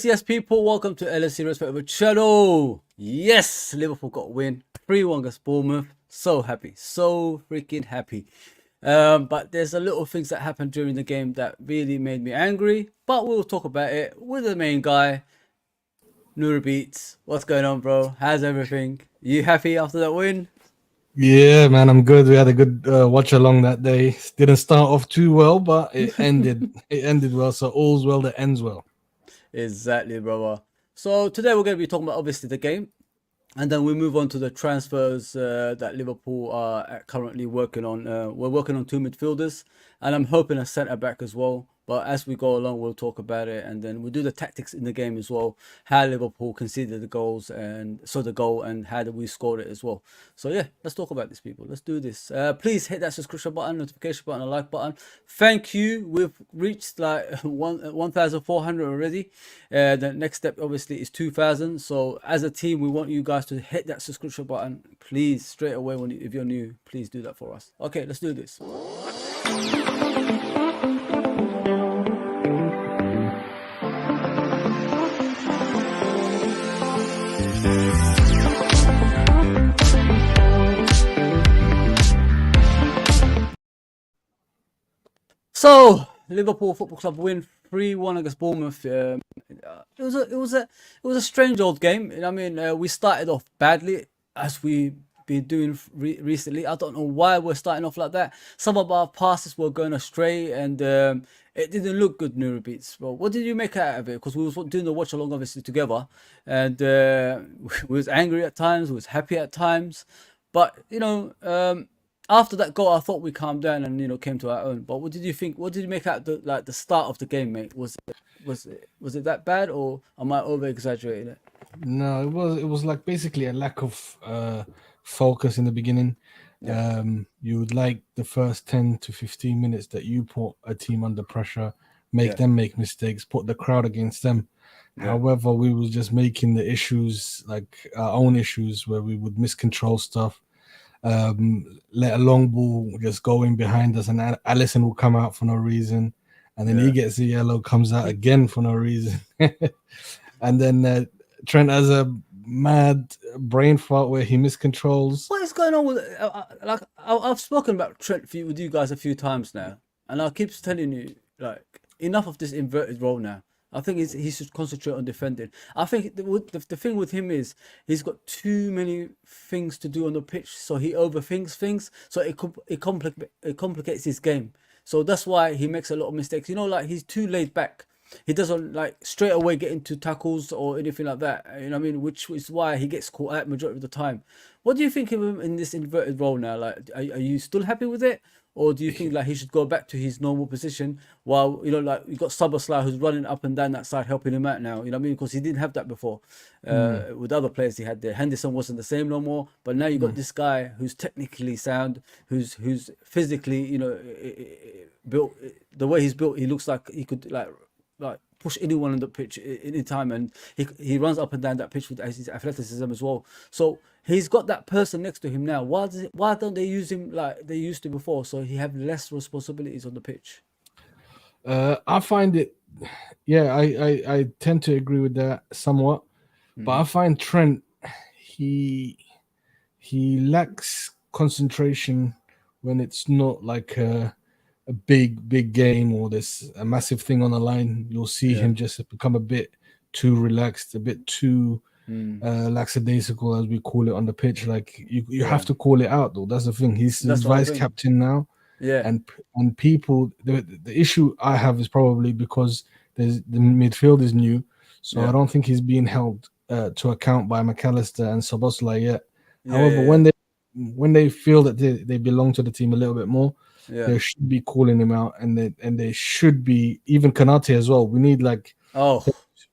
Yes, people. Welcome to LFC Red Forever channel. Yes, Liverpool got a win. 3-1 against Bournemouth. So happy. So freaking happy. But there's a little things that happened during the game that really made me angry. But we'll talk about it with the main guy, Beats. What's going on, bro? How's everything? You happy after that win? Yeah, man, I'm good. We had a good watch along that day. Didn't start off too well, but it ended. It ended well. So all's well that ends well. Exactly, brother. So today we're going to be talking about obviously the game, and then we move on to the transfers that Liverpool are currently working on. We're working on 2 midfielders, and I'm hoping a centre back as well. But as we go along, we'll talk about it, and then we'll do the tactics in the game as well. How Liverpool conceded the goals, and so the goal, and how did we score it as well. So yeah, let's talk about this, people. Let's do this. Please hit that subscription button, notification button, and like button. Thank you. We've reached like 1,400 already. The next step obviously is 2,000. So as a team, we want you guys to hit that subscription button, please, straight away. If you're new, please do that for us. Okay, let's do this. So Liverpool Football Club win 3-1 against Bournemouth. It was a strange old game. I mean, we started off badly as we've been doing recently. I don't know why we're starting off like that. Some of our passes were going astray, and it didn't look good. Beats. Well, what did you make out of it? Because we was doing the watch along obviously together, and we was angry at times, we was happy at times, but after that goal, I thought we calmed down and came to our own. But what did you think? What did you make out the start of the game, mate? Was it that bad, or am I over exaggerating it? No, it was like basically a lack of focus in the beginning. Yeah. You would like the first 10 to 15 minutes that you put a team under pressure, make them make mistakes, put the crowd against them. Yeah. However, we was just making the issues like our own issues where we would miscontrol stuff. Let a long ball just go in behind us, and Alisson will come out for no reason, and then he gets the yellow, comes out again for no reason, and then Trent has a mad brain fart where he miscontrols. What is going on with I've spoken about Trent with you guys a few times now, and I keep telling you, like, enough of this inverted role now. I think he should concentrate on defending. I think the thing with him is he's got too many things to do on the pitch, so he overthinks things. So it complicates his game. So that's why he makes a lot of mistakes. Like, he's too laid back. He doesn't like straight away get into tackles or anything like that. You know what I mean? Which is why he gets caught out majority of the time. What do you think of him in this inverted role now? Like, are you still happy with it? Or do you think like he should go back to his normal position while, like, you got Szoboszlai who's running up and down that side helping him out now? You know what I mean? Because he didn't have that before. With other players he had there. Henderson wasn't the same no more. But now you got this guy who's technically sound, who's physically, built. The way he's built, he looks like he could like push anyone on the pitch any time, and he runs up and down that pitch with his athleticism as well. So he's got that person next to him now. Why don't they use him like they used to before, so he have less responsibilities on the pitch? I find it, I tend to agree with that somewhat, but I find Trent, he lacks concentration when it's not like a big game or there's a massive thing on the line. You'll see him just become a bit too relaxed, a bit too lackadaisical, as we call it on the pitch. Like you have to call it out, though. That's the thing. He's vice captain now. Yeah, and people, the issue I have is probably because the midfield is new, so I don't think he's being held to account by McAllister and Szoboszlai yet. However, when they when they feel that they belong to the team a little bit more, Yeah. they should be calling him out, and they should be, even Kanate as well. We need like Oh.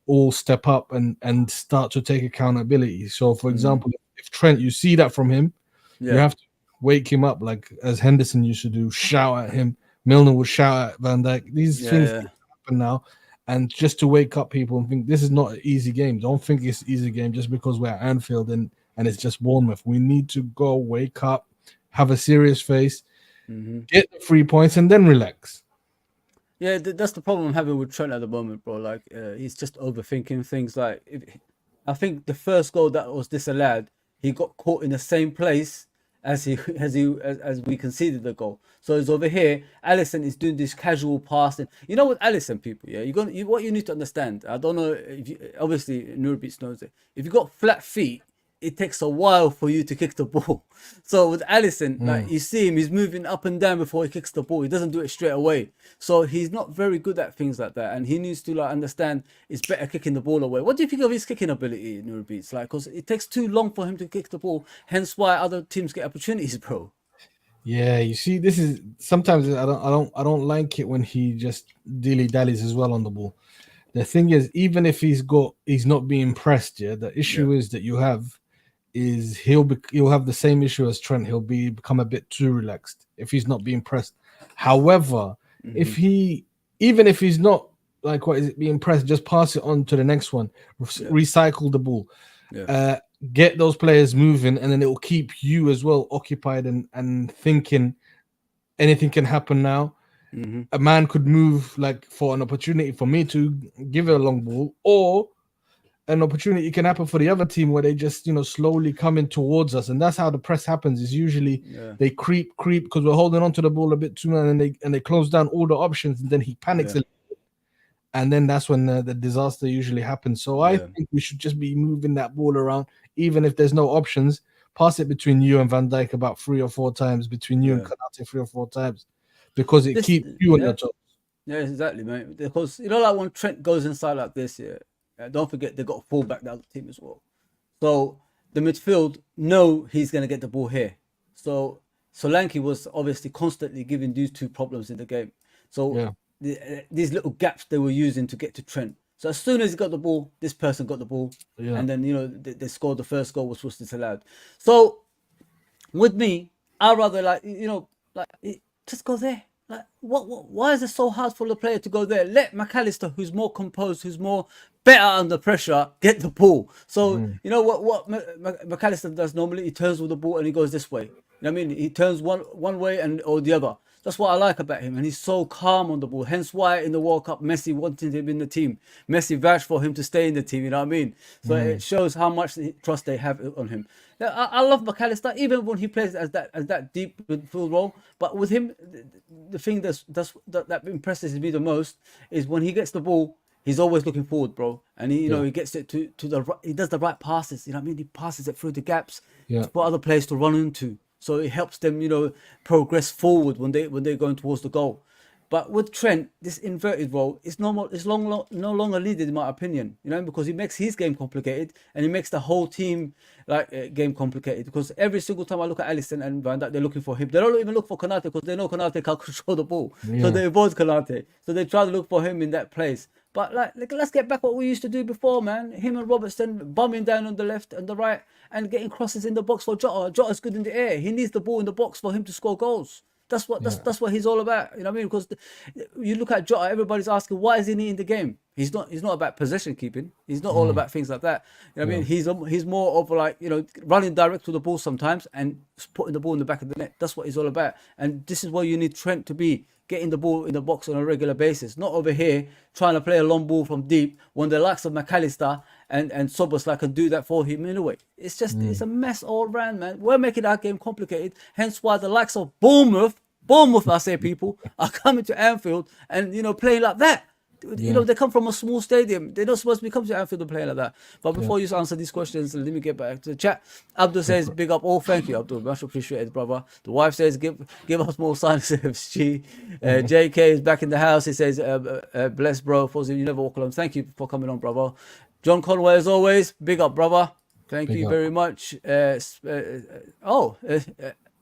all step up and start to take accountability. So, for Mm. example, if Trent, you see that from him, you Yeah. have to wake him up, like as Henderson used to do, shout at him. Milner would shout at Van Dijk. These things happen now, and just to wake up people and think this is not an easy game. Don't think it's an easy game just because we're at Anfield and it's just Bournemouth. We need to go wake up, have a serious face, get the 3 points, and then relax. Yeah, that's the problem I'm having with Trent at the moment, bro. Like, he's just overthinking things. Like, I think the first goal that was disallowed, he got caught in the same place as we conceded the goal. So it's over here. Alisson is doing this casual passing. You know what, Alisson, people, yeah, what you need to understand. I don't know if you, obviously Nurbeats knows it. If you got flat feet, it takes a while for you to kick the ball. So with Alisson, like you see him, he's moving up and down before he kicks the ball. He doesn't do it straight away. So he's not very good at things like that. And he needs to like understand it's better kicking the ball away. What do you think of his kicking ability, Nurbeats? Like, because it takes too long for him to kick the ball. Hence why other teams get opportunities, bro. Yeah, you see, this is sometimes I don't like it when he just dilly dallies as well on the ball. The thing is, even if he's not being pressed, yeah, the issue is that you have is he'll have the same issue as Trent. He'll become a bit too relaxed if he's not being pressed. However, even if he's not like being pressed, just pass it on to the next one, recycle the ball, get those players moving, and then it will keep you as well occupied and thinking anything can happen now. A man could move like for an opportunity for me to give it a long ball, or an opportunity can happen for the other team where they just slowly coming towards us, and that's how the press happens. Is usually they creep because we're holding on to the ball a bit too much, and they close down all the options, and then he panics a little bit, and then that's when the disaster usually happens. So I think we should just be moving that ball around, even if there's no options. Pass it between you and Van Dijk about 3 or 4 times, between you and Kanate 3 or 4 times, because it keeps you on your toes. Yeah, exactly, mate. Because like when Trent goes inside like this, don't forget they got a fullback the other team as well. So the midfield know he's gonna get the ball here. So Solanke was obviously constantly giving these two problems in the game. So these little gaps they were using to get to Trent. So as soon as he got the ball, this person got the ball, and then they scored the first goal, which was disallowed. So with me, I rather just go there. Like, why is it so hard for the player to go there? Let McAllister, who's more composed, who's more better under pressure, get the ball. So you know what McAllister does normally? He turns with the ball and he goes this way. You know what I mean? He turns one way or the other. That's what I like about him, and he's so calm on the ball. Hence why in the World Cup, Messi wanted him in the team. Messi vouched for him to stay in the team. You know what I mean? So it shows how much trust they have on him. I love McAllister, even when he plays as that deep midfield role. But with him, the thing that impresses me the most is when he gets the ball, he's always looking forward, bro. And he gets it to the right. He does the right passes. You know what I mean? He passes it through the gaps for other players to run into. So it helps them, progress forward when they're going towards the goal. But with Trent, this inverted role is no longer needed, in my opinion. Because he makes his game complicated, and he makes the whole team game complicated. Because every single time I look at Alisson and Van Dijk, they're looking for him. They don't even look for Konate because they know Konate can't control the ball. So they avoid Konate. So they try to look for him in that place. But let's get back what we used to do before, man. Him and Robertson bumming down on the left and the right and getting crosses in the box for Jota. Jota's good in the air. He needs the ball in the box for him to score goals. That's what he's all about. You know what I mean? Because you look at Jota, everybody's asking why isn't he in the game? He's not about possession keeping. He's not all about things like that. You know what I mean? He's more of running direct to the ball sometimes and putting the ball in the back of the net. That's what he's all about. And this is where you need Trent to be, getting the ball in the box on a regular basis. Not over here trying to play a long ball from deep when the likes of McAllister and Szoboszlai can do that for him anyway. It's just it's a mess all round, man. We're making our game complicated. Hence why the likes of Bournemouth, I say, people, are coming to Anfield and playing like that. They come from a small stadium. They're not supposed to be coming to Anfield and playing like that. But before you answer these questions, let me get back to the chat. Abdul says, big up all. Thank you, Abdul. Much appreciated, brother. The wife says, give us more signs of FG. JK is back in the house. He says, bless, bro. You never walk alone. Thank you for coming on, brother. John Conway, as always, big up, brother. Thank Big you up. very much.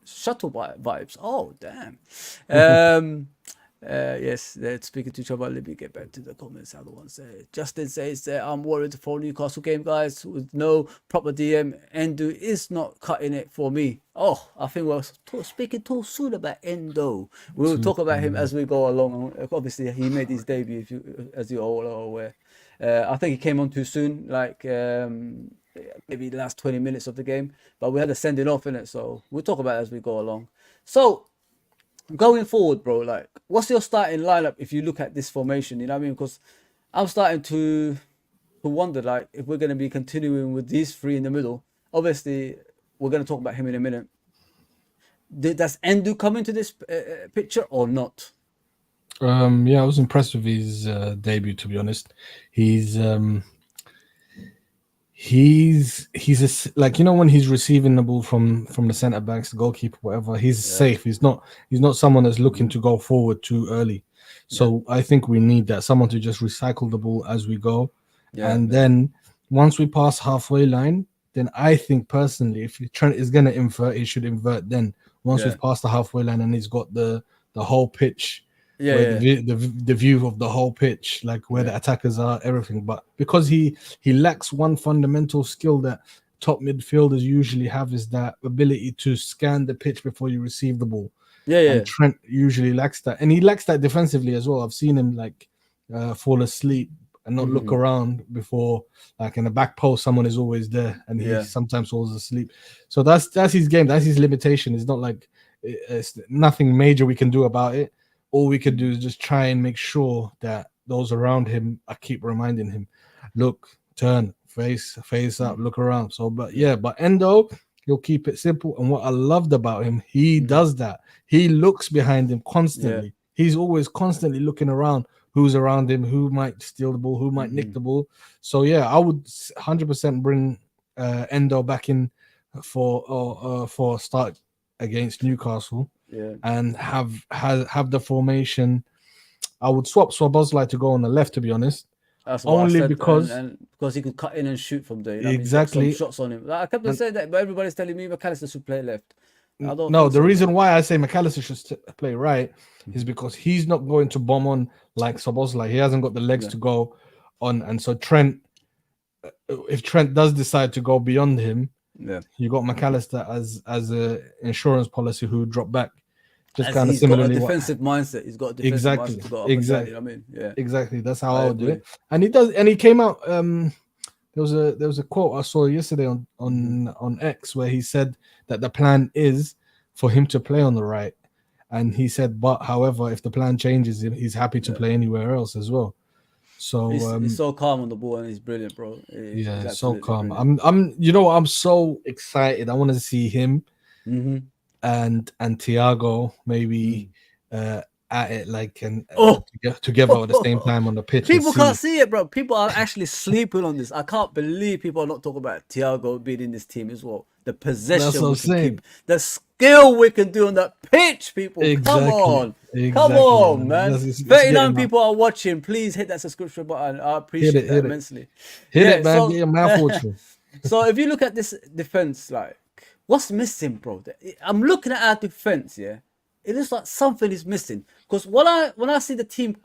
Shuttle vibes. Oh, damn. Um, yes, they're speaking to each other. Let me get back to the comments. How the one say? Justin says that I'm worried for Newcastle game, guys, with no proper DM. Endo is not cutting it for me. Oh, I think we're speaking too soon about Endo. We'll talk about him as we go along. Obviously, he made his debut, as you all are aware. I think he came on too soon, like maybe the last 20 minutes of the game, but we had a sending off in it, so we'll talk about it as we go along. So going forward, bro, like what's your starting lineup if you look at this formation? You know what I mean? Because I'm starting to wonder, like, if we're going to be continuing with these three in the middle. Obviously, we're going to talk about him in a minute. Does Endo come into this picture or not? Yeah, I was impressed with his debut. To be honest, he's like, you know, when he's receiving the ball from the centre backs, the goalkeeper, whatever, he's safe. He's not someone that's looking to go forward too early. So I think we need that, someone to just recycle the ball as we go, and then once we pass halfway line, then I think personally, if Trent is gonna invert, he should invert. Then once we've passed the halfway line and he's got the whole pitch. The view of the whole pitch, like where the attackers are, everything. But because he lacks one fundamental skill that top midfielders usually have, is that ability to scan the pitch before you receive the ball. And Trent usually lacks that, and he lacks that defensively as well. I've seen him like fall asleep and not look around before, like in the back post, someone is always there, and he sometimes falls asleep. So that's his game. That's his limitation. It's not like it's nothing major we can do about it. All we could do is just try and make sure that those around him, I keep reminding him, look, turn, face up, look around. So, but Endo, he'll keep it simple. And what I loved about him, he does that. He looks behind him constantly. He's always constantly looking around, who's around him, who might steal the ball, who might nick the ball. So, yeah, I would 100% bring Endo back in for a start against Newcastle. And have the formation. I would swap Szoboszlai to go on the left, to be honest. That's what only I said, because he could cut in and shoot from there. You know, exactly. Some shots on him. Like, I kept on saying that, but everybody's telling me McAllister should play left. No, the reason why I say McAllister should play right is because he's not going to bomb on like Szoboszlai. He hasn't got the legs to go on, and so Trent, if Trent does decide to go beyond him, you got McAllister as a insurance policy who dropped back. Just kind of similarly, got a defensive mindset. He's got a defensive mindset to go up and down, you know what I mean? Exactly. That's how I would do it. And he does. And he came out. There was a quote I saw yesterday on X where he said that the plan is for him to play on the right, and he said, but however, if the plan changes, he's happy to play anywhere else as well. So he's so calm on the ball, and he's brilliant, bro. He's so calm. Brilliant. I'm so excited. I want to see him. And Thiago maybe at it, like, and together at the same time on the pitch. People can't see it, bro. People are actually sleeping on this. I can't believe people are not talking about Thiago being in this team as well. The possession we can keep, the skill we can do on that pitch, people. Come on, man. 39 people are watching. Please hit that subscription button. I appreciate that immensely. Hit it, man. Get your mouth watering. So if you look at this defense, like, what's missing, bro? I'm looking at our defense, it looks like something is missing. Because when I see the team,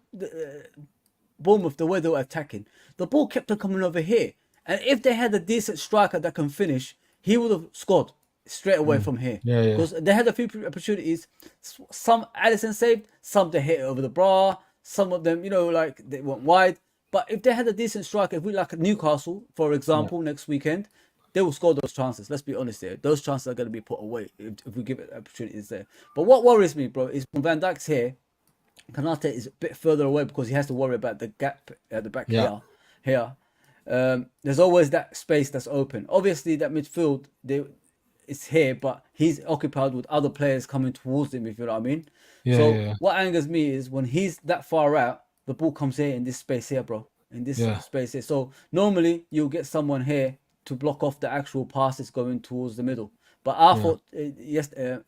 Bournemouth, the way they were attacking, the ball kept on coming over here. And if they had a decent striker that can finish, he would have scored straight away from here. Because they had a few opportunities. Some Alisson saved, some they hit over the bar, some of them, like they went wide. But if they had a decent striker, if we like Newcastle, for example, next weekend, they will score those chances. Let's be honest here. Those chances are going to be put away if we give it opportunities there. But what worries me, bro, is when Van Dijk's here, Konate is a bit further away because he has to worry about the gap at the back here. There's always that space that's open. Obviously, that midfield is here, but he's occupied with other players coming towards him, if you know what I mean. What angers me is when he's that far out, the ball comes here in this space here, bro. In this space here. So normally, you'll get someone here to block off the actual passes going towards the middle. But I thought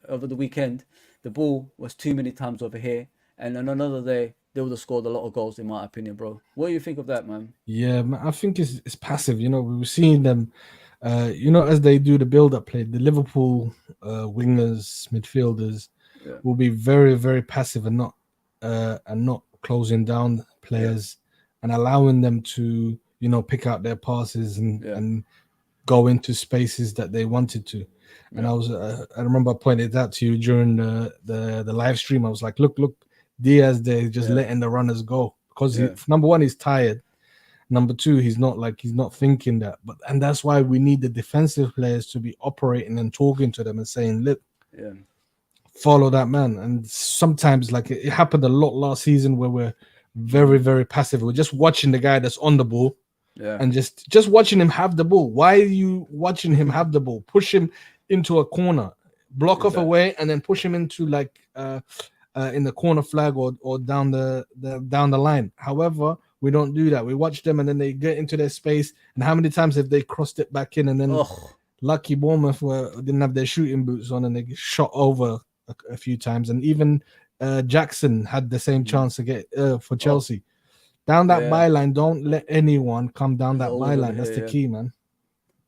over the weekend, the ball was too many times over here. And on another day, they would have scored a lot of goals, in my opinion, bro. What do you think of that, man? Yeah, man, I think it's passive. We were seeing them as they do the build-up play, the Liverpool wingers, midfielders Yeah. will be very, very passive and not closing down players and allowing them to, pick out their passes and go into spaces that they wanted to. And I remember I pointed that to you during the live stream. I was like, look, Diaz there just letting the runners go because number one, he's tired. Number two, he's not thinking that. And that's why we need the defensive players to be operating and talking to them and saying, look, follow that man. And sometimes, like it happened a lot last season where we're very, very passive. We're just watching the guy that's on the ball. Yeah. And just watching him have the ball. Why are you watching him have the ball? Push him into a corner, block off away, and then push him into like in the corner flag or down the line. However, we don't do that. We watch them and then they get into their space. And how many times have they crossed it back in? And then lucky Bournemouth didn't have their shooting boots on and they shot over a few times. And even Jackson had the same chance to get for Chelsea. Down that byline, don't let anyone come down that byline. That's the key, man.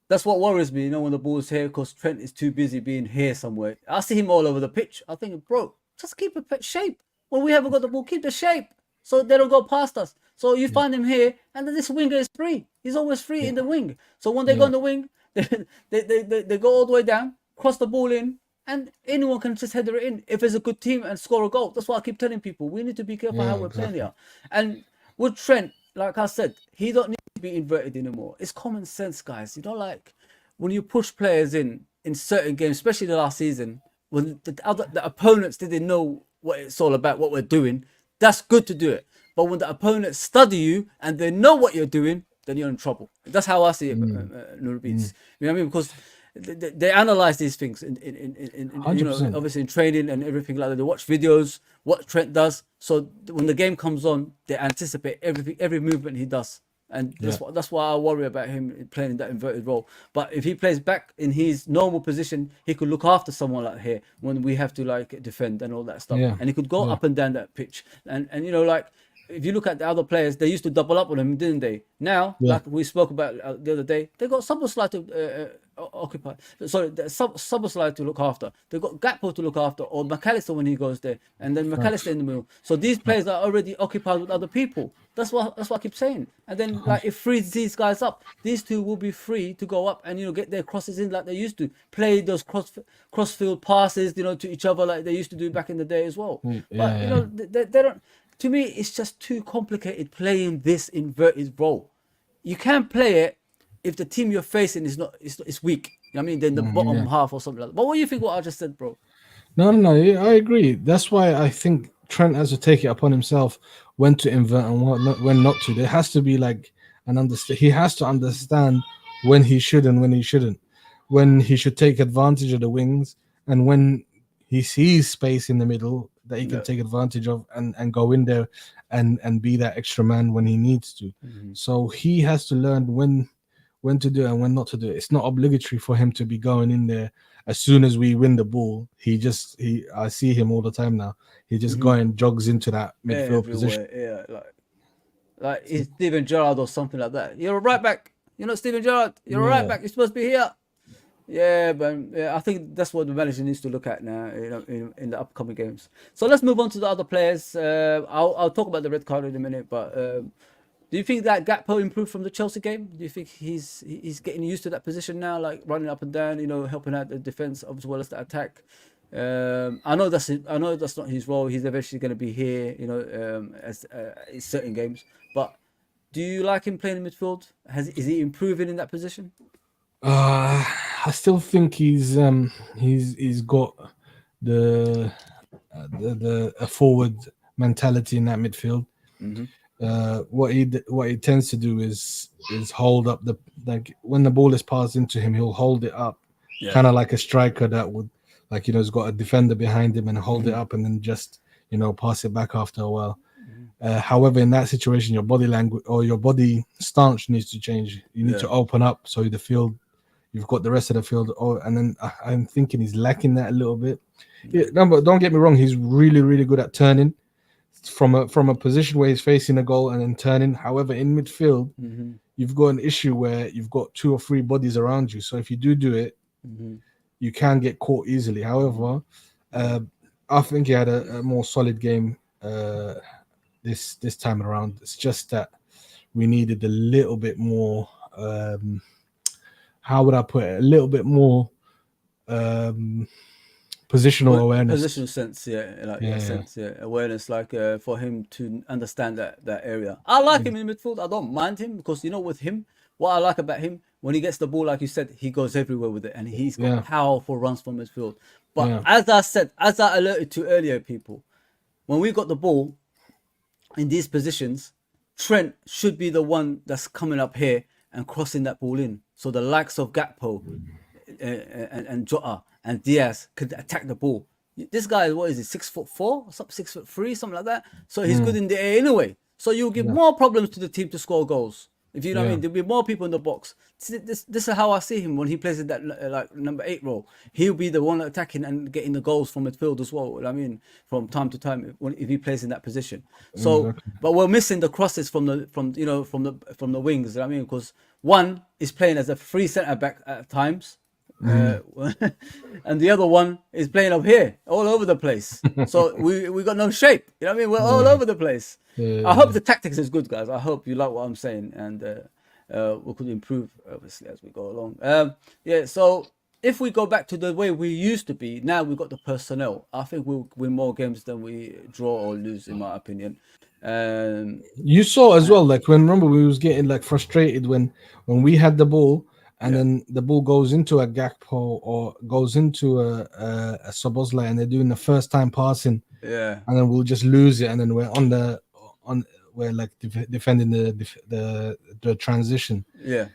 That's what worries me, when the ball's here, because Trent is too busy being here somewhere. I see him all over the pitch. I think, bro, just keep a shape. When we haven't got the ball, keep the shape so they don't go past us. So you find him here, and then this winger is free. He's always free in the wing. So when they go in the wing, they go all the way down, cross the ball in, and anyone can just header it in if it's a good team and score a goal. That's why I keep telling people, we need to be careful how we're playing here. And with Trent, like I said, he don't need to be inverted anymore. It's common sense, guys. Like when you push players in certain games, especially the last season, when the opponents didn't know what it's all about, what we're doing, that's good to do it. But when the opponents study you and they know what you're doing, then you're in trouble. That's how I see it, Nur Beats. You know what I mean? Because they analyze these things in obviously in training and everything like that. They watch videos, what Trent does. So when the game comes on, they anticipate every movement he does. And that's why I worry about him playing in that inverted role. But if he plays back in his normal position, he could look after someone like here when we have to like defend and all that stuff. Yeah. And he could go up and down that pitch. And like if you look at the other players, they used to double up on him, didn't they? Now, like we spoke about the other day, they got Szoboszlai to occupy. Sorry, Szoboszlai to look after. They got Gakpo to look after, or McAllister when he goes there, and then McAllister in the middle. So these players are already occupied with other people. That's what I keep saying. And then like it frees these guys up. These two will be free to go up and get their crosses in like they used to. Play those crossfield passes, to each other like they used to do back in the day as well. They don't. To me, it's just too complicated playing this inverted role. You can play it if the team you're facing is weak. You know what I mean? Then the bottom half or something like that. But what do you think what I just said, bro? No, I agree. That's why I think Trent has to take it upon himself when to invert and when not to. There has to be like he has to understand when he should and when he shouldn't. When he should take advantage of the wings and when he sees space in the middle that he can take advantage of and go in there and be that extra man when he needs to. So he has to learn when to do it and when not to do it. It's not obligatory for him to be going in there as soon as we win the ball. I see him all the time now. He just jogs into that midfield position. Yeah, like he's Steven Gerrard or something like that. You're a right back. You're not Steven Gerrard. You're a right back. You're supposed to be here. Yeah, but I think that's what the manager needs to look at now, in the upcoming games. So let's move on to the other players. I'll talk about the red card in a minute, but do you think that Gakpo improved from the Chelsea game? Do you think he's getting used to that position now, like running up and down, helping out the defense as well as the attack? I know that's not his role. He's eventually going to be here, as in certain games. But do you like him playing in midfield? Is he improving in that position? I still think he's got the forward mentality in that midfield. What he tends to do is hold up when the ball is passed into him, he'll hold it up, kind of like a striker that would has got a defender behind him and hold it up and then just pass it back after a while. However, in that situation, your body language or your body stance needs to change. You need to open up so the field. You've got the rest of the field, and then I'm thinking he's lacking that a little bit. Yeah, no, but don't get me wrong, he's really, really good at turning. from a position where he's facing a goal and then turning. However, in midfield, you've got an issue where you've got 2 or 3 bodies around you. So if you do it, you can get caught easily. However, I think he had a more solid game this time around. It's just that we needed a little bit more. How would I put it? A little bit more positional awareness. Positional sense, sense, awareness, like for him to understand that area. I like him in midfield. I don't mind him because with him, what I like about him, when he gets the ball, like you said, he goes everywhere with it, and he's got powerful runs from midfield. But as I alerted to earlier, people, when we got the ball in these positions, Trent should be the one that's coming up here and crossing that ball in. So the likes of Gakpo and Jota and Diaz could attack the ball. This guy, what is he, 6'4", 6'3", something like that. So he's good in the air anyway. So you'll give more problems to the team to score goals. If you know what I mean, there'll be more people in the box. This is how I see him when he plays in that like number 8 role. He'll be the one attacking and getting the goals from midfield as well. I mean, from time to time if he plays in that position. So, but we're missing the crosses from the wings. I mean, because one is playing as a free centre back at times. And the other one is playing up here, all over the place. So we got no shape. You know what I mean? We're all over the place. I hope the tactics is good, guys. I hope you like what I'm saying, and we could improve obviously as we go along. So if we go back to the way we used to be, now we've got the personnel. I think we'll win more games than we draw or lose, in my opinion. You saw as well, like remember we was getting like frustrated when we had the ball. And then the ball goes into a Gakpo or goes into a Szoboszlai, and they're doing the first time passing. Yeah. And then we'll just lose it, and then we're we're like defending the transition. Yeah.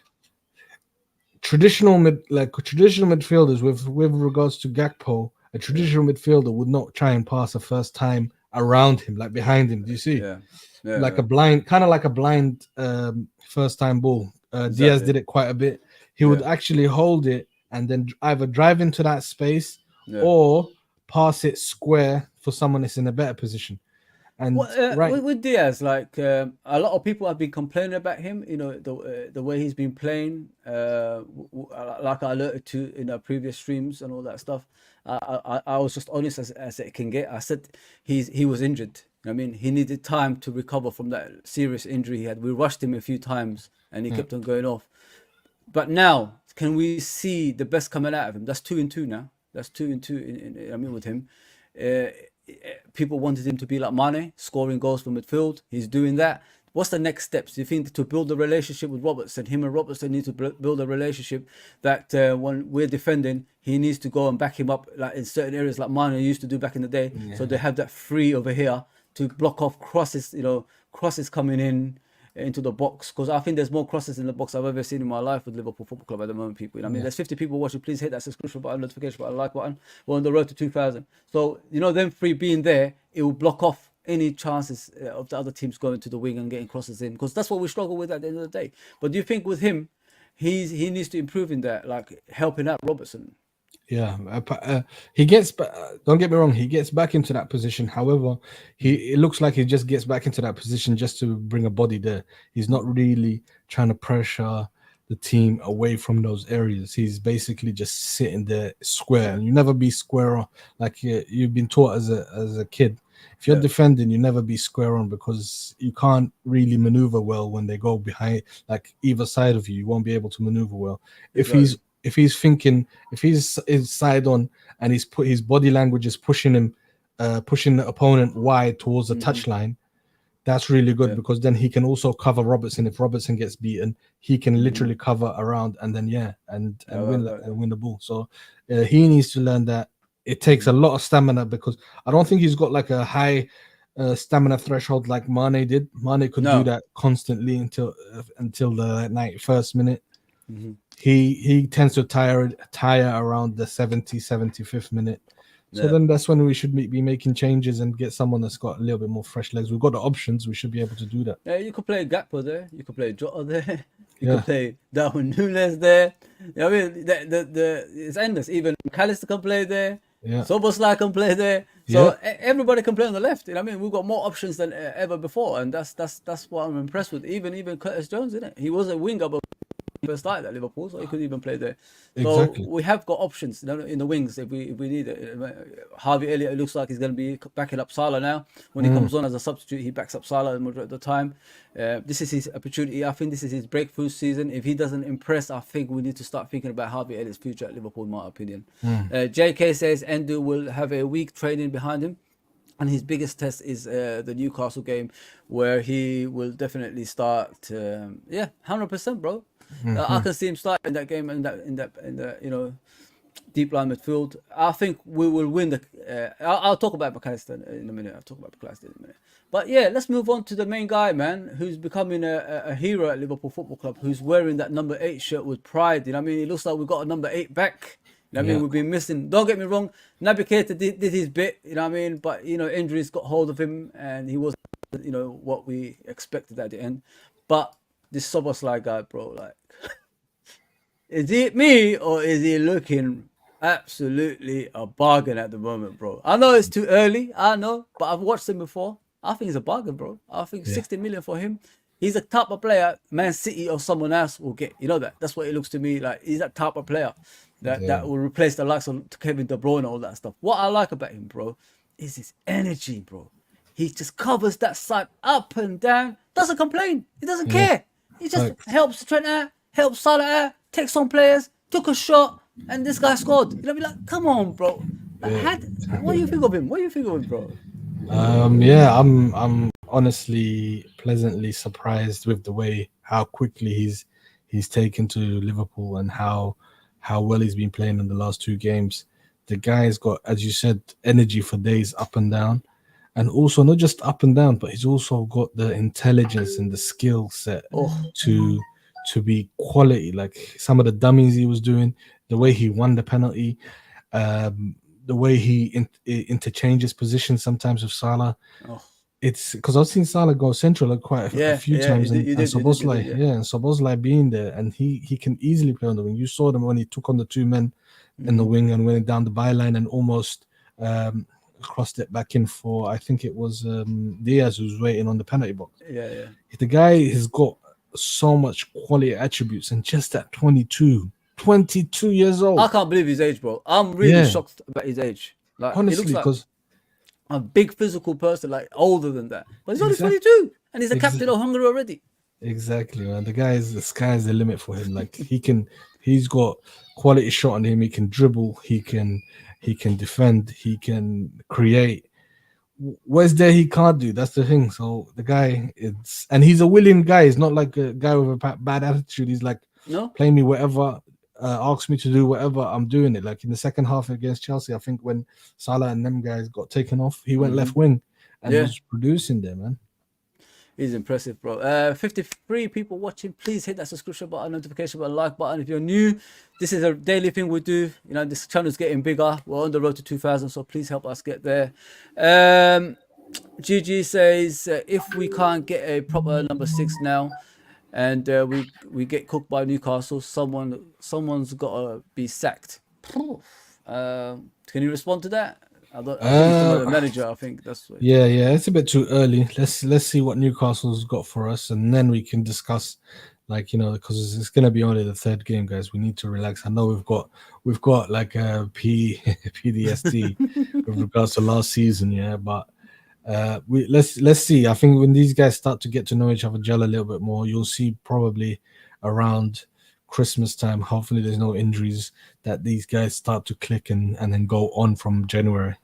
Traditional midfielders with regards to Gakpo, a traditional midfielder would not try and pass a first time around him, like behind him. Do you see? Yeah. Like a blind first time ball. Exactly. Diaz did it quite a bit. He would actually hold it and then either drive into that space or pass it square for someone that's in a better position. And with Diaz, like a lot of people have been complaining about him. You know, the way he's been playing. Like I alerted to in our previous streams and all that stuff. I was just honest as it can get. I said he was injured. I mean, he needed time to recover from that serious injury he had. We rushed him a few times, and he kept on going off. But now, can we see the best coming out of him? That's 2-2 now. That's 2-2. With him, people wanted him to be like Mane, scoring goals from midfield. He's doing that. What's the next steps? Do you think to build a relationship with Robertson? Him and Robertson need to build a relationship that when we're defending, he needs to go and back him up, like in certain areas, like Mane used to do back in the day. Yeah. So they have that free over here to block off crosses. Crosses coming into the box, because I think there's more crosses in the box I've ever seen in my life with Liverpool Football Club at the moment, people. There's 50 people watching. Please hit that subscription button, notification button, like button. We're on the road to 2,000. So, them three being there, it will block off any chances of the other teams going to the wing and getting crosses in, because that's what we struggle with at the end of the day. But do you think with him, he needs to improve in that, like helping out Robertson? Yeah, he gets. Don't get me wrong. He gets back into that position. However, it looks like he just gets back into that position just to bring a body there. He's not really trying to pressure the team away from those areas. He's basically just sitting there square. And you never be square on, like you've been taught as a kid. If you're defending, you never be square on, because you can't really maneuver well when they go behind, like either side of you. You won't be able to maneuver well. If he's side on and his body language is pushing him, pushing the opponent wide towards the touchline, that's really good, because then he can also cover Robertson. If Robertson gets beaten, he can literally cover around and then win the ball. So he needs to learn that. It takes a lot of stamina, because I don't think he's got like a high stamina threshold like Mane did. Mane could do that constantly until the 91st minute. Mm-hmm. He tends to tire around the 75th minute. So then that's when we should be making changes and get someone that's got a little bit more fresh legs. We've got the options. We should be able to do that. Yeah, you could play Gakpo there. You could play Jota there. You could play Nunez there. It's endless. Even McAllister can play there. Yeah. Szoboszlai can play there. So everybody can play on the left. You know what I mean? We've got more options than ever before, and that's what I'm impressed with. Even Curtis Jones, isn't it? He was a winger, but he first started at Liverpool, so he could even play there. Exactly. So we have got options, you know, in the wings if we need it. Harvey Elliott, it looks like he's going to be backing up Salah now. When he comes on as a substitute, he backs up Salah at the time. This is his opportunity. I think this is his breakthrough season. If he doesn't impress, I think we need to start thinking about Harvey Elliott's future at Liverpool, in my opinion. JK says Endu will have a week training behind him. And his biggest test is the Newcastle game, where he will definitely start. 100%, bro. I can see him start in that game in the deep line midfield. I think we will win the. I'll talk about McAllister in a minute. But yeah, let's move on to the main guy, man, who's becoming a hero at Liverpool Football Club, who's wearing that number 8 shirt with pride. You know what I mean? It looks like we've got a number 8 back. You know what I mean? We've been missing. Don't get me wrong. Naby Keita did his bit. You know what I mean? But injuries got hold of him, and he was, what we expected at the end. But this Szoboszlai guy, bro, like, is it me or is he looking absolutely a bargain at the moment, bro? I know it's too early. I know, but I've watched him before. I think he's a bargain, bro. I think 60 million for him. He's a type of player Man City or someone else will get. You know that. That's what it looks to me like. He's that type of player that will replace the likes of Kevin De Bruyne and all that stuff. What I like about him, bro, is his energy, bro. He just covers that side up and down. Doesn't complain. He doesn't care. He just helps Trent out, helps Salah out, takes on players, took a shot, and this guy scored. You know, be like, come on, bro. Like, what do you think of him? What do you think of him, bro? I'm honestly pleasantly surprised with the way how quickly he's taken to Liverpool and how well he's been playing in the last 2 games. The guy's got, as you said, energy for days up and down, and also not just up and down, but he's also got the intelligence and the skill set to be quality. Like some of the dummies he was doing, the way he won the penalty, the way he interchanges positions sometimes with Salah. It's because I've seen Salah go central quite a few times, and Szoboszlai being there, and he can easily play on the wing. You saw them when he took on the 2 men in the wing and went down the byline and almost crossed it back in for, I think it was Diaz who was waiting on the penalty box. The guy has got so much quality attributes, and just at 22 years old. I can't believe his age, bro. I'm really shocked about his age. Like, honestly, he looks because like a big physical person, like older than that. But he's only 22, and he's a captain of Hungary already. Exactly, man. The sky's the limit for him. Like he's got quality shot on him. He can dribble. He can defend. He can create. Where's there he can't do? That's the thing. So the guy, and he's a willing guy. He's not like a guy with a bad attitude. He's like, play me whatever, ask me to do whatever, I'm doing it. Like in the second half against Chelsea, I think when Salah and them guys got taken off, he went left wing and was producing there, man. He's impressive, bro. 53 people watching. Please hit that subscription button, notification button, like button. If you're new, this is a daily thing we do. You know, this channel is getting bigger. We're on the road to 2,000, so please help us get there. GG says, if we can't get a proper number 6 now, and we get cooked by Newcastle, someone's got to be sacked. Can you respond to that? I think it's the manager. I think that's what... Yeah, it's a bit too early. Let's see what Newcastle's got for us, and then we can discuss, like, you know, because it's gonna be only the 3rd game, guys. We need to relax. I know we've got like a PTSD with regards to last season, but let's see. I think when these guys start to get to know each other, gel a little bit more, you'll see probably around Christmas time, hopefully there's no injuries, that these guys start to click and then go on from January.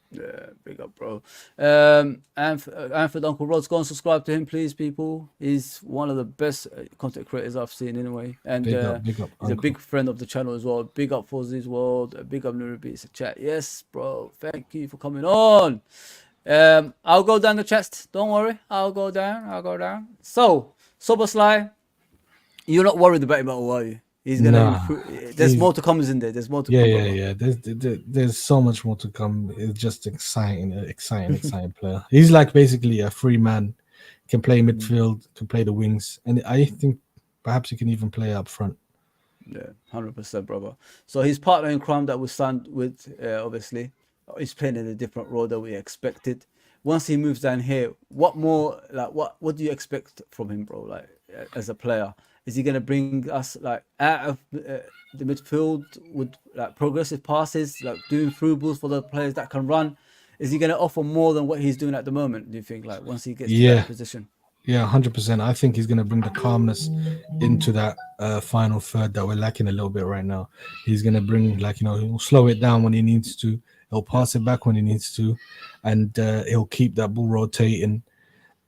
Yeah, big up, bro. Anford Uncle Rod's, go and subscribe to him, please, people. He's one of the best content creators I've seen anyway, and big up, he's Uncle. a big friend of the channel as well. Big up Fozzie's World, big up Nuribi's chat. Yes, bro, thank you for coming on. I'll go down the chest, don't worry. I'll go down. So Szoboszlai, you're not worried about him at all, are you? He's gonna improve. There's more to come, isn't there? There's more to come. Yeah. There's so much more to come. It's just exciting player. He's like basically a free man. Can play midfield, can play the wings, and I think perhaps he can even play up front. Yeah, 100%, brother. So his partner in crime that we signed with, obviously, he's playing in a different role than we expected. Once he moves down here, what more like what do you expect from him, bro? Like as a player, is he gonna bring us like out of the midfield with like progressive passes, like doing through balls for the players that can run? Is he gonna offer more than what he's doing at the moment? Do you think like once he gets to that Yeah, position? yeah, 100%. I think he's going to bring the calmness into that final third that we're lacking a little bit right now. He's going to bring, like, he'll slow it down when he needs to. He'll pass it back when he needs to, and he'll keep that ball rotating,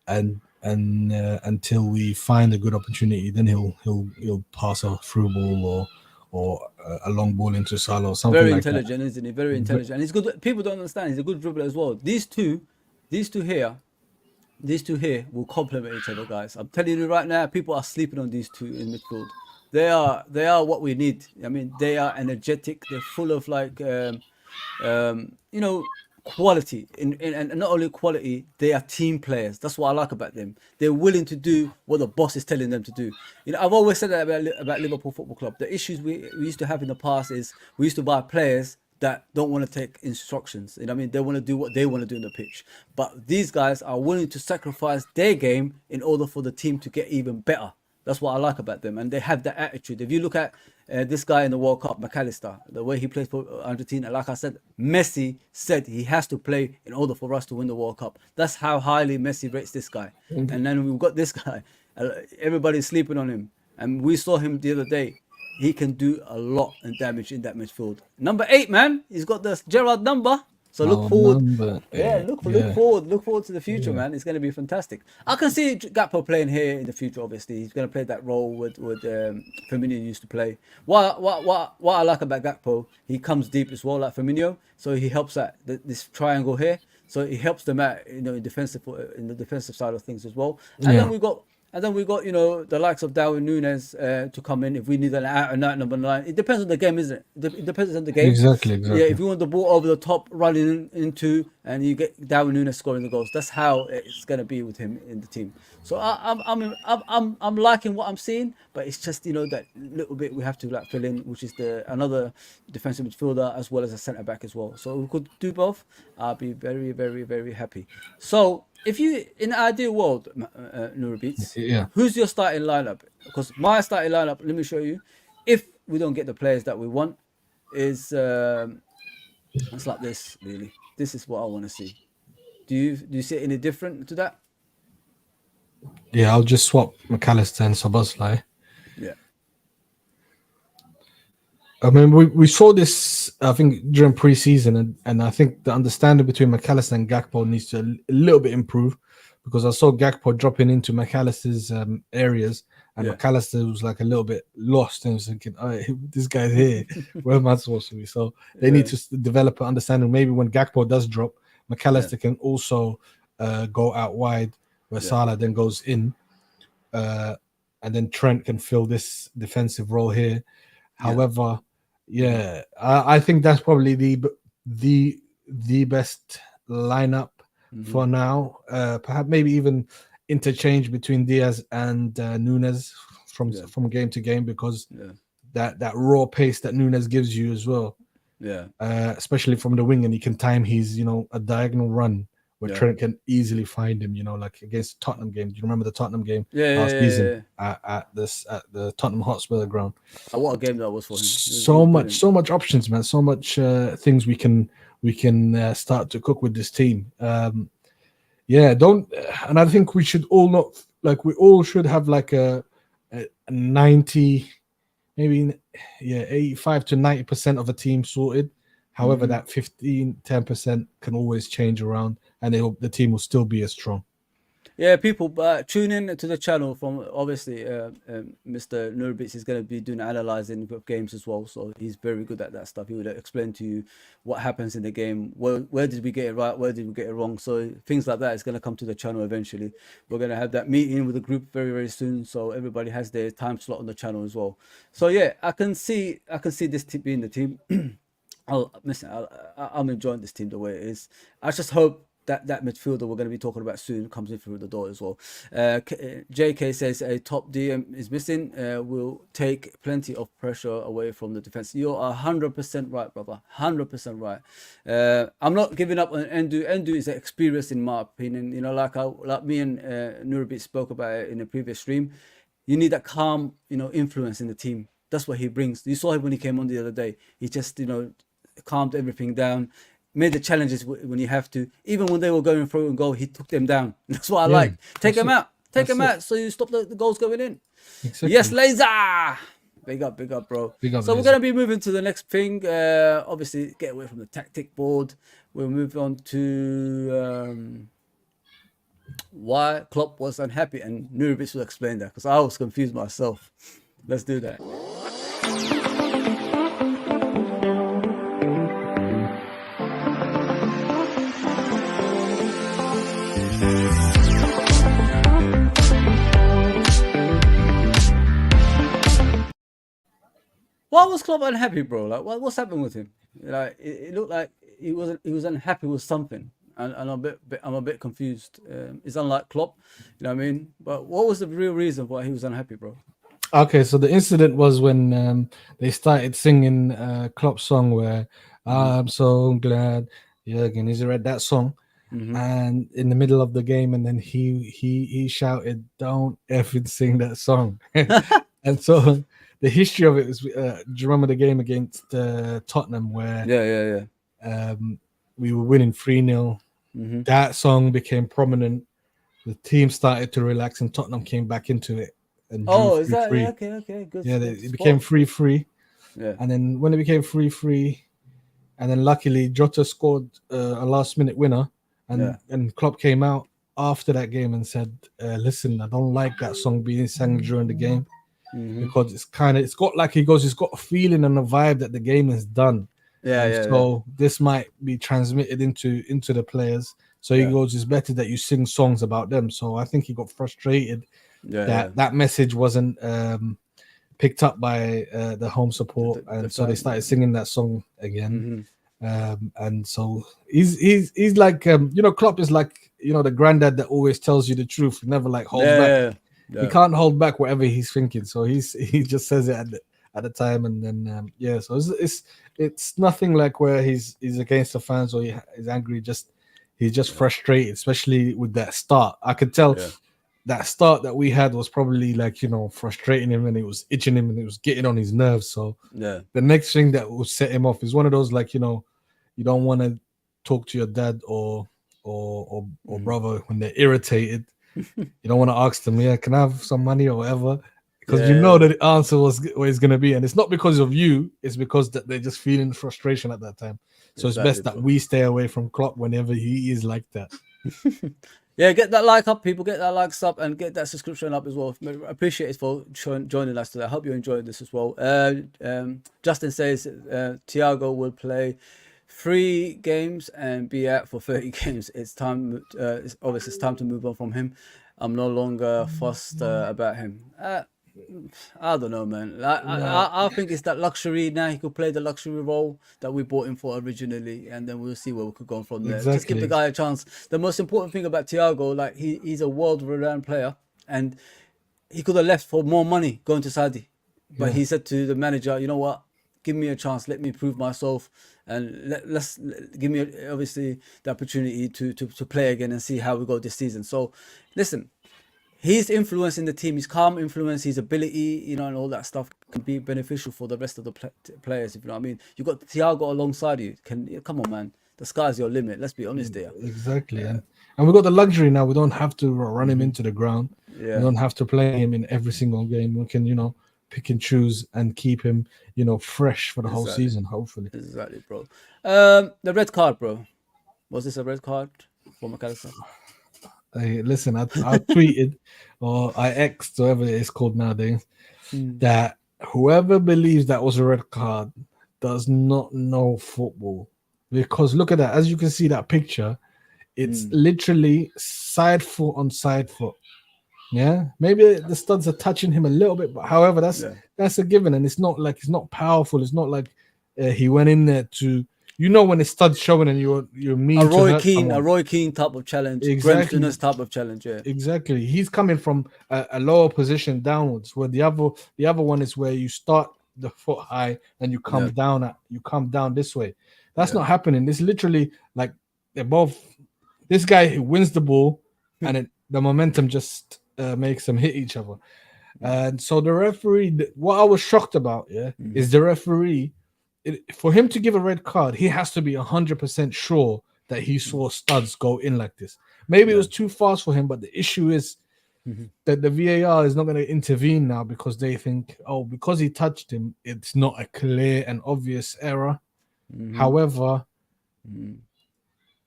and until we find a good opportunity, then he'll pass a through ball or a long ball into Salah or something Very like that. intelligent, isn't he? Very intelligent, and he's good. People don't understand. He's a good dribbler as well. These two here, these two here will complement each other, guys. I'm telling you right now, people are sleeping on these two in midfield. They are what we need. I mean, they are energetic. They're full of like, you know, quality. And not only quality, they are team players. That's what I like about them. They're willing to do what the boss is telling them to do. You know, I've always said that about Liverpool Football Club. The issues we used to have in the past is we used to buy players that don't want to take instructions. You know what I mean? They want to do what they want to do in the pitch. But these guys are willing to sacrifice their game in order for the team to get even better. That's what I like about them. And they have that attitude. If you look at this guy in the World Cup, McAllister, the way he plays for Argentina, like I said, Messi said he has to play in order for us to win the World Cup. That's how highly Messi rates this guy. And then we've got this guy. Everybody's sleeping on him. And we saw him the other day. He can do a lot of damage in that midfield. Number 8, man. He's got the Gerrard number. So look forward. Look forward to the future, man. It's going to be fantastic. I can see Gakpo playing here in the future. Obviously, he's going to play that role with Firmino used to play. What I like about Gakpo, he comes deep as well, like Firmino. So he helps out this triangle here. So he helps them out, in the defensive side of things as well. And then we got, the likes of Darwin Nunez to come in if we need an out and out number 9. It depends on the game, isn't it? It depends on the game. Exactly. Yeah, if you want the ball over the top, running into, and you get Darwin Nunez scoring the goals. That's how it's gonna be with him in the team. So I'm liking what I'm seeing, but it's just that little bit we have to like fill in, which is another defensive midfielder as well as a centre back as well. So we could do both. I'll be very, very, very happy. So if you, in an ideal world, Nura Beats, who's your starting lineup? Because my starting lineup, let me show you. If we don't get the players that we want, is it's like this. Really, this is what I want to see. Do you see it any different to that? Yeah, I'll just swap McAllister and Szoboszlai. Yeah. I mean, we saw this, I think, during pre-season, and I think the understanding between McAllister and Gakpo needs to a little bit improve, because I saw Gakpo dropping into McAllister's areas, and McAllister was like a little bit lost and was thinking, oh, this guy's here. Where am I supposed to be? So they need to develop an understanding. Maybe when Gakpo does drop, McAllister can also go out wide, where Salah then goes in, and then Trent can fill this defensive role here. However, I think that's probably the best lineup for now. Perhaps maybe even interchange between Diaz and Nunez from game to game, because that raw pace that Nunez gives you as well. Yeah. Especially from the wing, and he can time his a diagonal run where Trent can easily find him. Like against Tottenham game. Do you remember the Tottenham game last season at the Tottenham Hotspur ground? What a game that was for him! So much options, man. So much things we can start to cook with this team. And I think we should all should have like a 90, maybe 85 to 90% of a team sorted. However, that 10% can always change around, and the team will still be as strong. Yeah, people, tune in to the channel from obviously Mr. Nurbitz is going to be doing analyzing of games as well, so he's very good at that stuff. He would explain to you what happens in the game, where did we get it right, where did we get it wrong. So things like that is going to come to the channel eventually. We're going to have that meeting with the group very, very soon, so everybody has their time slot on the channel as well. So yeah, I can see this being the team. I'm enjoying this team the way it is. I just hope that midfielder we're going to be talking about soon comes in through the door as well. JK says a top DM is missing. Will take plenty of pressure away from the defense. You're 100% right, brother. 100% right. I'm not giving up on Endu. Endu is experienced in my opinion. You know, like me and Nurabit spoke about it in a previous stream. You need that calm, you know, influence in the team. That's what he brings. You saw him when he came on the other day. He just, you know, calmed everything down. Made the challenges when you have to. Even when they were going through and goal, he took them down. That's what I like. Take them out. Take them out so you stop the goals going in. Exactly. Yes, Laser! Big up, bro. Big up, so Laser. we're going to be moving to the next thing. Obviously, get away from the tactic board. We'll move on to why Klopp was unhappy. And Nurabits will explain that because I was confused myself. Let's do that. Why was Klopp unhappy, bro? Like, what's happened with him? Like, it looked like he was unhappy with something, and I'm a bit confused. It's unlike Klopp, you know what I mean? But what was the real reason why he was unhappy, bro? Okay, so the incident was when they started singing Klopp's song where I'm so glad Jurgen is read that song, and in the middle of the game, and then he shouted, "Don't effing sing that song!" And so the history of it was, do you remember the game against Tottenham where we were winning 3-0? That song became prominent. The team started to relax, and Tottenham came back into it. And is that okay? Good. Yeah, it became 3-3. Yeah, and then when it became 3-3, and then luckily Jota scored a last-minute winner, and Klopp came out after that game and said, "Listen, I don't like that song being sang during the game." Because it's got a feeling and a vibe that the game is done. So this might be transmitted into the players. So he goes, it's better that you sing songs about them. So I think he got frustrated that message wasn't picked up by the home support, and so they started singing that song again. And so he's like Klopp is like the granddad that always tells you the truth, never like holds back. He can't hold back whatever he's thinking, so he just says it at the time, and then so it's nothing like where he's against the fans or he's angry. He's just frustrated, especially with that start. I could tell that start that we had was probably like frustrating him, and it was itching him, and it was getting on his nerves. So the next thing that will set him off is one of those you don't want to talk to your dad or brother when they're irritated. You don't want to ask them, can I have some money or whatever? Because that the answer was what it's going to be. And it's not because of you. It's because that they're just feeling frustration at that time. So it's best that we stay away from Klopp whenever he is like that. Get that like up, people. Get that likes up and get that subscription up as well. I appreciate it for joining us today. I hope you enjoyed this as well. Justin says Thiago will play 3 games and be out for 30 games. It's time. It's time to move on from him. I'm no longer fussed about him. I don't know, man. I think it's that luxury now. He could play the luxury role that we bought him for originally, and then we'll see where we could go from there. Just give the guy a chance. The most important thing about Thiago, he's a world-renowned player, and he could have left for more money going to Saudi, but he said to the manager, "You know what? Give me a chance. Let me prove myself, and let's give me obviously the opportunity to play again and see how we go this season." So, listen. His influence in the team, his calm influence, his ability, and all that stuff can be beneficial for the rest of the players. If you know what I mean, you got Thiago alongside you. Come on, man, the sky's your limit. Let's be honest there. Exactly, and we got the luxury now. We don't have to run him into the ground. We don't have to play him in every single game. We can, pick and choose and keep him, fresh for the whole season. Hopefully, exactly, bro. The red card, bro. Was this a red card for McAllister? Hey, listen, I tweeted or I X'd, whatever it is called nowadays, that whoever believes that was a red card does not know football. Because look at that. As you can see that picture, it's literally side foot on side foot. Yeah, maybe the studs are touching him a little bit, but however, that's a given, and it's not powerful. It's not like he went in there to you know when it starts showing and you're mean A to Roy hurt Keane, someone. a Roy Keane type of challenge, Exactly. Nunez type of challenge. Yeah, Exactly. He's coming from a lower position downwards, where the other one is where you start the foot high and you come down this way. That's not happening. It's literally like they're both. This guy who wins the ball, and the momentum just makes them hit each other. And so the referee, what I was shocked about, is the referee. For him to give a red card, he has to be 100% sure that he saw studs go in like this. Maybe it was too fast for him, but the issue is that the VAR is not going to intervene now because they think, because he touched him, it's not a clear and obvious error. However,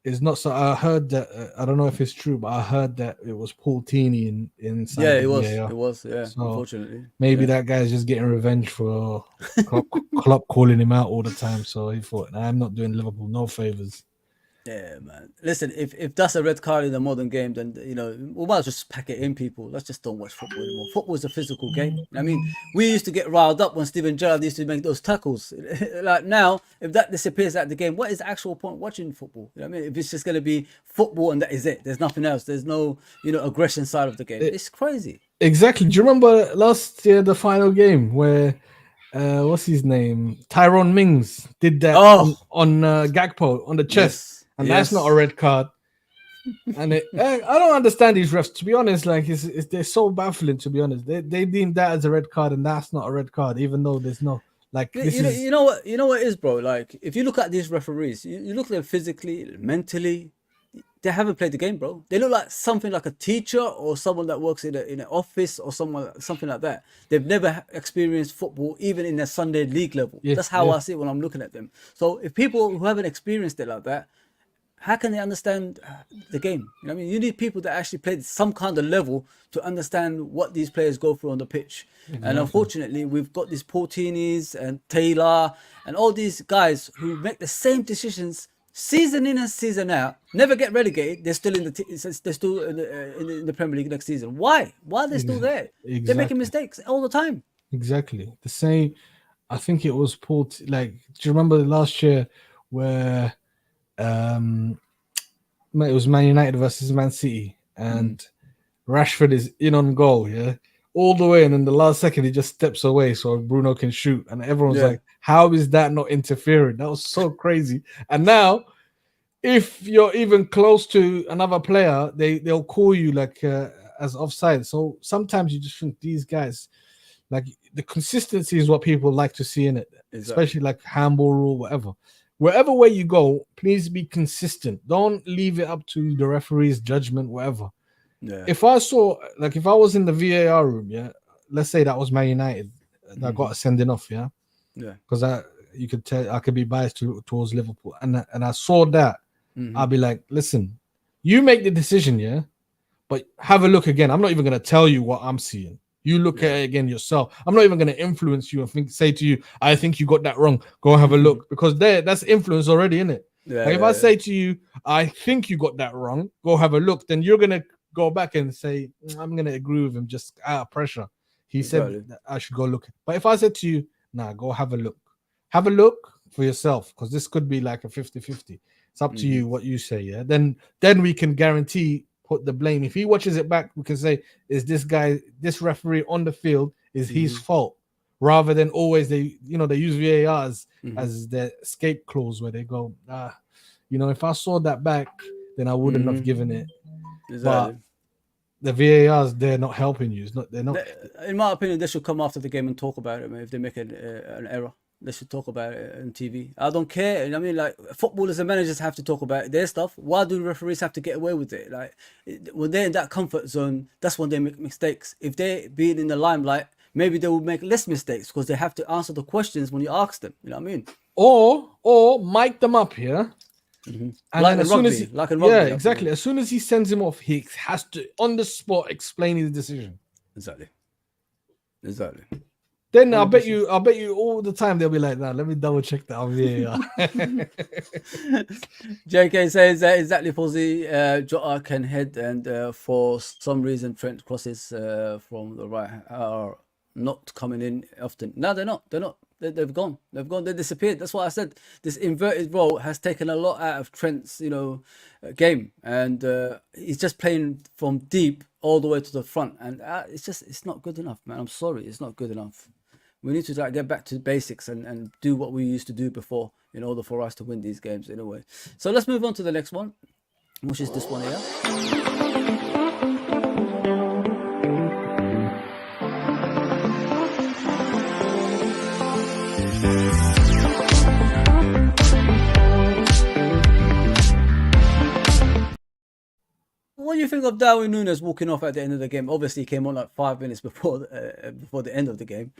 it's not so. I heard that I don't know if it's true, but I heard that it was Paul Tini inside. yeah, the it VAR. was. Yeah, So unfortunately, maybe that guy's just getting revenge for Klopp calling him out all the time. So he thought, I'm not doing Liverpool no favors. Yeah, man. Listen, if that's a red card in the modern game, then we might as well just pack it in, people. Let's just don't watch football anymore. Football is a physical game. I mean, we used to get riled up when Steven Gerrard used to make those tackles. Like now, if that disappears out of the game, what is the actual point watching football? You know what I mean? If it's just gonna be football and that is it, there's nothing else. There's no aggression side of the game. It's crazy. Exactly. Do you remember last year the final game where what's his name? Tyrone Mings did that on Gakpo on the chest. And that's not a red card. And I don't understand these refs, to be honest. Like, they're so baffling, to be honest. They deem that as a red card, and that's not a red card, even though there's no like. You know what it is, bro. Like, if you look at these referees, you look at them physically, mentally. They haven't played the game, bro. They look like something like a teacher or someone that works in an office or something like that. They've never experienced football, even in their Sunday league level. That's how I see it when I'm looking at them. So if people who haven't experienced it like that, how can they understand the game? You know what I mean? You need people that actually played some kind of level to understand what these players go through on the pitch. Exactly. And unfortunately, we've got these Portinis and Taylor and all these guys who make the same decisions season in and season out, never get relegated. They're still in the Premier League next season. Why? Why are they still there? Exactly. They're making mistakes all the time. Exactly. The same. I think it was Paul. Like, do you remember last year where it was Man United versus Man City, and Rashford is in on goal, all the way, and in the last second he just steps away so Bruno can shoot, and everyone's like, how is that not interfering? That was so crazy. And now if you're even close to another player, they'll call you like as offside. So sometimes you just think these guys, like, the consistency is what people like to see in it, especially like handball rule, whatever. Wherever way you go, please be consistent. Don't leave it up to the referee's judgment, whatever. Yeah. If I was in the VAR room, let's say that was Man United, that got a sending off, because you could tell I could be biased towards Liverpool, and I saw that, I'll be like, listen, you make the decision, but have a look again. I'm not even gonna tell you what I'm seeing. You look at it again yourself. I'm not even going to influence you and say to you, I think you got that wrong. Go have a look. Because that's influence already, in it. If I say to you, I think you got that wrong, go have a look, then you're going to go back and say, I'm going to agree with him just out of pressure. He said that I should go look. But if I said to you, nah, go have a look. Have a look for yourself, because this could be like a 50-50. It's up to you what you say, Then we can guarantee put the blame. If he watches it back, we can say, is this referee on the field, is his fault, rather than always they use VAR as their escape clause, where they go, if I saw that back, then I wouldn't have given it. Exactly. But the VARs, they're not helping you. They're not. In my opinion, they should come after the game and talk about it, man. If they make an error, they should talk about it on TV. I don't care. I mean, like, footballers and managers have to talk about their stuff. Why do referees have to get away with it? Like, when they're in that comfort zone, that's when they make mistakes. If they're being in the limelight, maybe they will make less mistakes because they have to answer the questions when you ask them. You know what I mean? Or mic them up here. And like in rugby. Exactly. As soon as he sends him off, he has to on the spot explain his decision. Exactly. Then 100%. I'll bet you all the time they'll be like, nah, let me double check that on VAR. JK says exactly, Fozzy. Jota can head, and for some reason Trent crosses from the right are not coming in often. No, they're not. they've gone. They disappeared. That's why I said this inverted role has taken a lot out of Trent's, game, and he's just playing from deep all the way to the front, and it's not good enough, man. I'm sorry, it's not good enough. We need to get back to basics and do what we used to do before in order for us to win these games in a way. So let's move on to the next one, which is this one here. What do you think of Darwin Nunez walking off at the end of the game? Obviously, he came on like 5 minutes before the end of the game.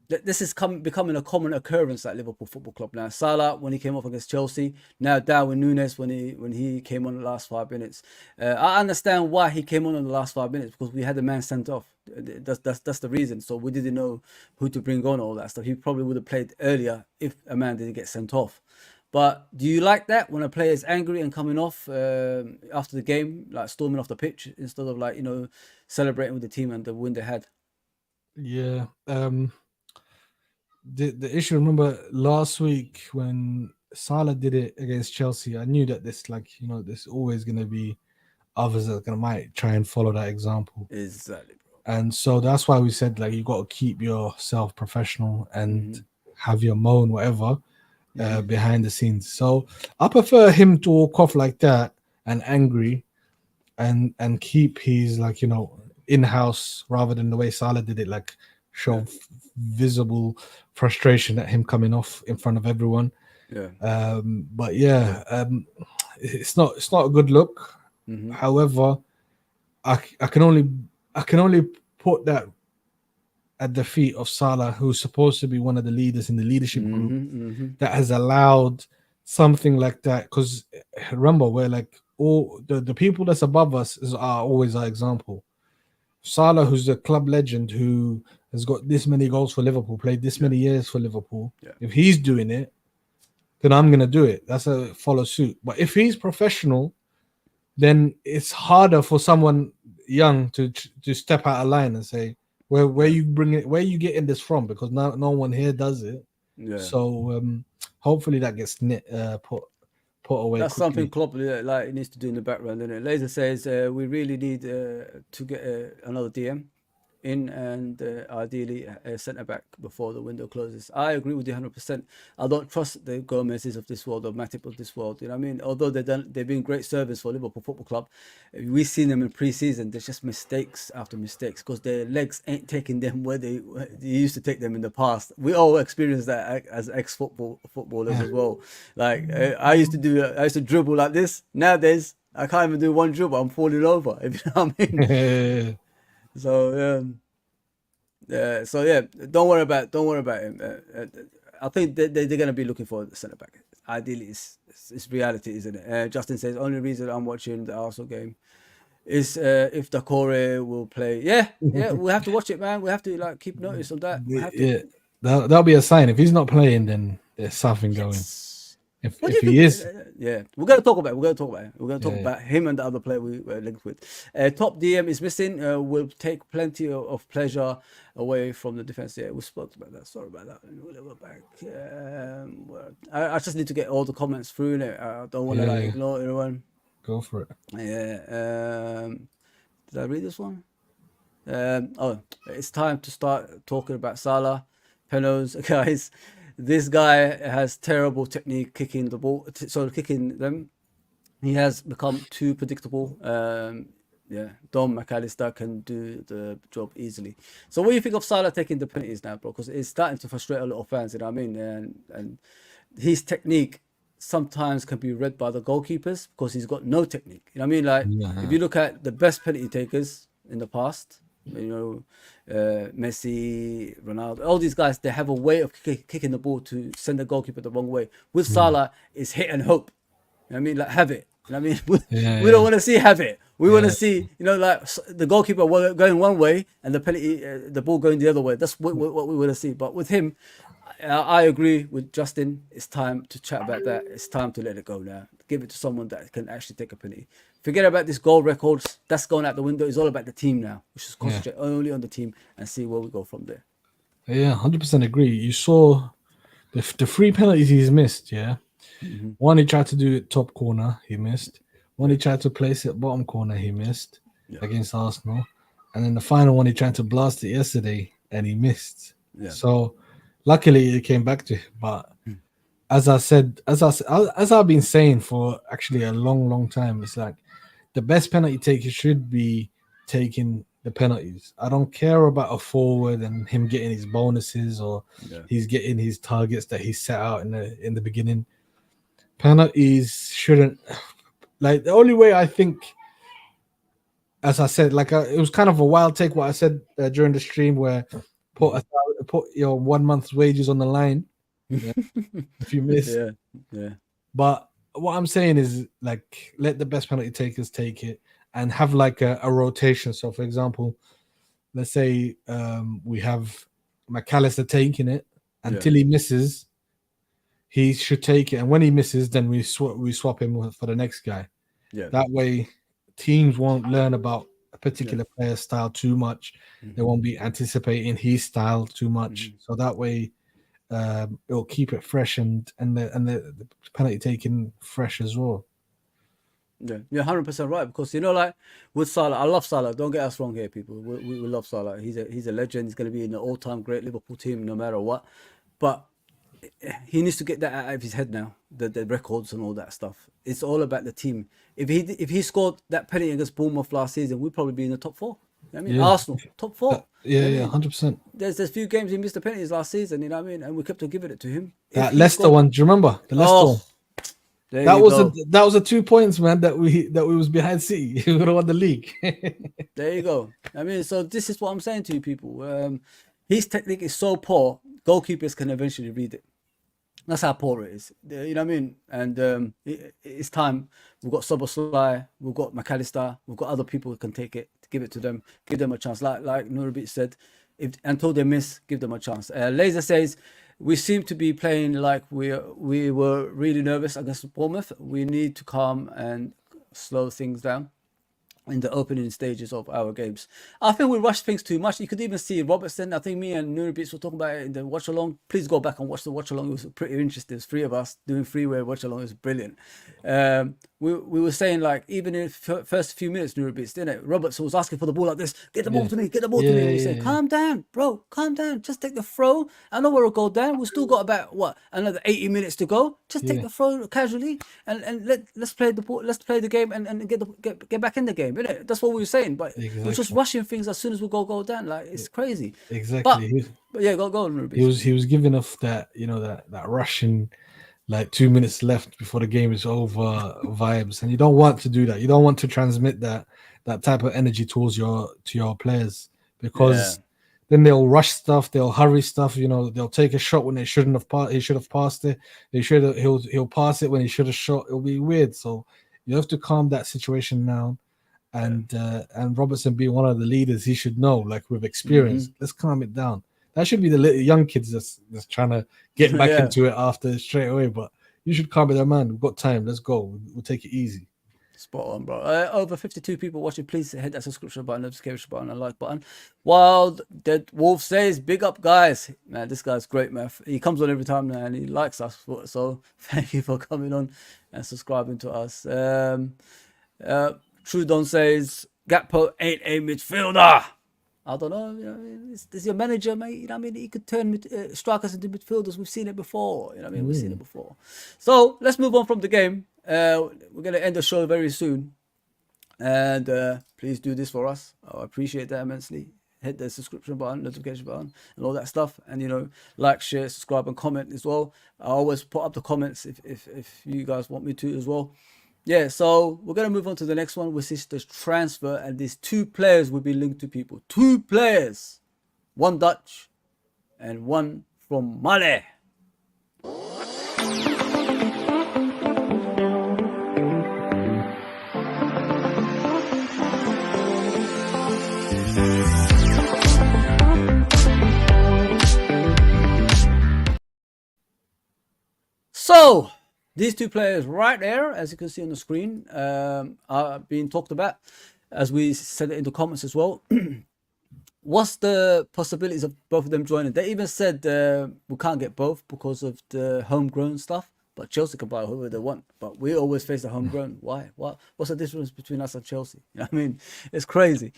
This is becoming a common occurrence at Liverpool Football Club now. Salah when he came off against Chelsea. Now Darwin Nunez when he came on the last 5 minutes. I understand why he came on in the last 5 minutes, because we had the man sent off. That's the reason. So we didn't know who to bring on, all that stuff. He probably would have played earlier if a man didn't get sent off. But do you like that when a player is angry and coming off after the game, like storming off the pitch, instead of celebrating with the team and the win they had? Yeah. The issue, remember last week when Salah did it against Chelsea, I knew that there's always going to be others that might try and follow that example. Exactly, bro. And so that's why we said you got to keep yourself professional and have your moan, whatever. Behind the scenes. So I prefer him to walk off like that and angry and keep his in-house, rather than the way Salah did it, show visible frustration at him coming off in front of everyone. But it's not a good look. However, I can only put that at the feet of Salah, who's supposed to be one of the leaders in the leadership group, that has allowed something like that. Because remember, we're all the people that's above us are always our example. Salah, who's the club legend, who has got this many goals for Liverpool, played this many years for Liverpool. If he's doing it, then I'm going to do it. That's a follow suit. But if he's professional, then it's harder for someone young to step out of line and say, where you getting this from? Because no one here does it. So hopefully that gets put away. That's quickly. Something Klopp needs to do in the background, isn't it? Laser says we really need to get another DM in, and ideally a centre back before the window closes. I agree with you 100%. I don't trust the Gomez's of this world or Matip of this world. You know what I mean? Although they've been great service for Liverpool Football Club, we've seen them in pre-season. There's just mistakes after mistakes because their legs ain't taking them where they used to take them in the past. We all experienced that as footballers as well. I used to dribble like this. Nowadays I can't even do one dribble. I'm falling over. If you know what I mean. So don't worry about him. I think they're going to be looking for the centre back. Ideally, it's reality, isn't it? Justin says only reason I'm watching the Arsenal game is if Doucouré will play. Yeah, we have to watch it, man. We have to keep notice of that. That'll be a sign. If he's not playing, then there's something going. If he is, we're going to talk about it. We're going to talk about him and the other player we were linked with. Top DM is missing. Will take plenty of pleasure away from the defense. Yeah, we spoke about that. Sorry about that. We'll go back. I just need to get all the comments through. I don't want to ignore everyone. Go for it. Yeah. Did I read this one? It's time to start talking about Salah. Penos, guys. This guy has terrible technique kicking the ball, kicking them. He has become too predictable. Dom McAllister can do the job easily. So what do you think of Salah taking the penalties now, bro? Because it's starting to frustrate a lot of fans, you know what I mean? And his technique sometimes can be read by the goalkeepers because he's got no technique. You know what I mean? If you look at the best penalty takers in the past, Messi, Ronaldo, all these guys, they have a way of kicking the ball to send the goalkeeper the wrong way. With Salah, it's hit and hope. You know what I mean? Have it. You know what I mean? We don't want to see have it. We want to see, the goalkeeper going one way and the penalty, the ball going the other way. That's what we want to see. But with him, I agree with Justin. It's time to chat about that. It's time to let it go now. Give it to someone that can actually take a penalty. Forget about this goal records. That's going out the window. It's all about the team now. We should concentrate only on the team and see where we go from there. Yeah, 100% agree. You saw the three penalties he's missed. Yeah, one he tried to do it top corner, he missed. One he tried to place it bottom corner, he missed against Arsenal, and then the final one he tried to blast it yesterday and he missed. Yeah. So luckily it came back to him. But as I said, as I've been saying for actually a long time, it's like the best penalty taker should be taking the penalties. I don't care about a forward and him getting his bonuses or he's getting his targets that he set out in the beginning. Penalties shouldn't, like, the only way I think, as I said, like it was kind of a wild take what I said during the stream, where put your 1 month's wages on the line if you miss. Yeah. But what I'm saying is, like, let the best penalty takers take it and have like a rotation. So, for example, let's say we have McAllister taking it until he misses. He should take it, and when he misses, then we swap him for the next guy. Yeah. That way, teams won't learn about a particular player's style too much. They won't be anticipating his style too much. So that way, it'll keep it fresh and the penalty taking fresh as well. Yeah, you're 100% right, because like with Salah, I love Salah. Don't get us wrong here, people. We love Salah. He's a legend. He's going to be in the all-time great Liverpool team no matter what. But he needs to get that out of his head now. The records and all that stuff. It's all about the team. If he scored that penalty against Bournemouth last season, we'd probably be in the top 4. You know what I mean, Arsenal top 4. Yeah, 100%. There's few games he missed the penalties last season. You know what I mean, and we kept on giving it to him. That Leicester one, do you remember the Leicester one? That was a 2 points, man. That we was behind City. We would have won the league. There you go. I mean, so this is what I'm saying to you people. His technique is so poor. Goalkeepers can eventually read it. That's how poor it is. You know what I mean? And it's time. We've got Szoboszlai, we've got McAllister, we've got other people who can take it, give it to them, give them a chance. Like Nurabit said, until they miss, give them a chance. Laser says, we seem to be playing like we were really nervous against Bournemouth. We need to calm and slow things down in the opening stages of our games. I think we rushed things too much. You could even see Robertson. I think me and Nurabits were talking about it in the watch along. Please go back and watch the watch along. It was pretty interesting. There's 3 of us doing freeway watch along. It was brilliant. We were saying, like, even in the first few minutes, Nurabits, didn't it? Robertson was asking for the ball like this. Get the ball to me. Get the ball to me. We said, calm down, bro. Calm down. Just take the throw. I know where it'll go down. We've still got about another 80 minutes to go. Just take the throw casually and let's play the ball. Let's play the game and get back in the game. Innit? That's what we were saying. But we're just rushing things as soon as we go down. Like, it's crazy. Exactly. But yeah, go on, Nurabits. He was giving off that, that rushing, like 2 minutes left before the game is over vibes, and you don't want to do that. You don't want to transmit that type of energy towards your players, because then they'll rush stuff, they'll hurry stuff. They'll take a shot when they shouldn't have. He should have passed it. He'll pass it when he should have shot. It'll be weird. So you have to calm that situation down. And Robertson being one of the leaders, he should know, like, with experience. Let's calm it down. That should be the little young kids that's trying to get back into it after straight away. But you should calm it down, man. We've got time. Let's go. We'll take it easy. Spot on, bro. Over 52 people watching. Please hit that subscription button, notification button, and like button. Wild Dead Wolf says, big up, guys. Man, this guy's great, man. He comes on every time now and he likes us. So thank you for coming on and subscribing to us. Trudon says, Gakpo ain't a midfielder. I don't know. This is your manager, mate. You know what I mean? He could turn strikers into midfielders. We've seen it before. You know what I mean? We've seen it before. So let's move on from the game. We're going to end the show very soon. And please do this for us. I appreciate that immensely. Hit the subscription button, notification button, and all that stuff. And, like, share, subscribe, and comment as well. I always put up the comments if you guys want me to as well. Yeah, so we're going to move on to the next one, which is the transfer. And these 2 players will be linked to people. 2 players. 1 Dutch and 1 from Mali. So these 2 players right there, as you can see on the screen, are being talked about, as we said it in the comments as well. what's the possibilities of both of them joining? They even said we can't get both because of the homegrown stuff. But Chelsea can buy whoever they want. But we always face the homegrown. Why? What's the difference between us and Chelsea? You know what I mean, it's crazy.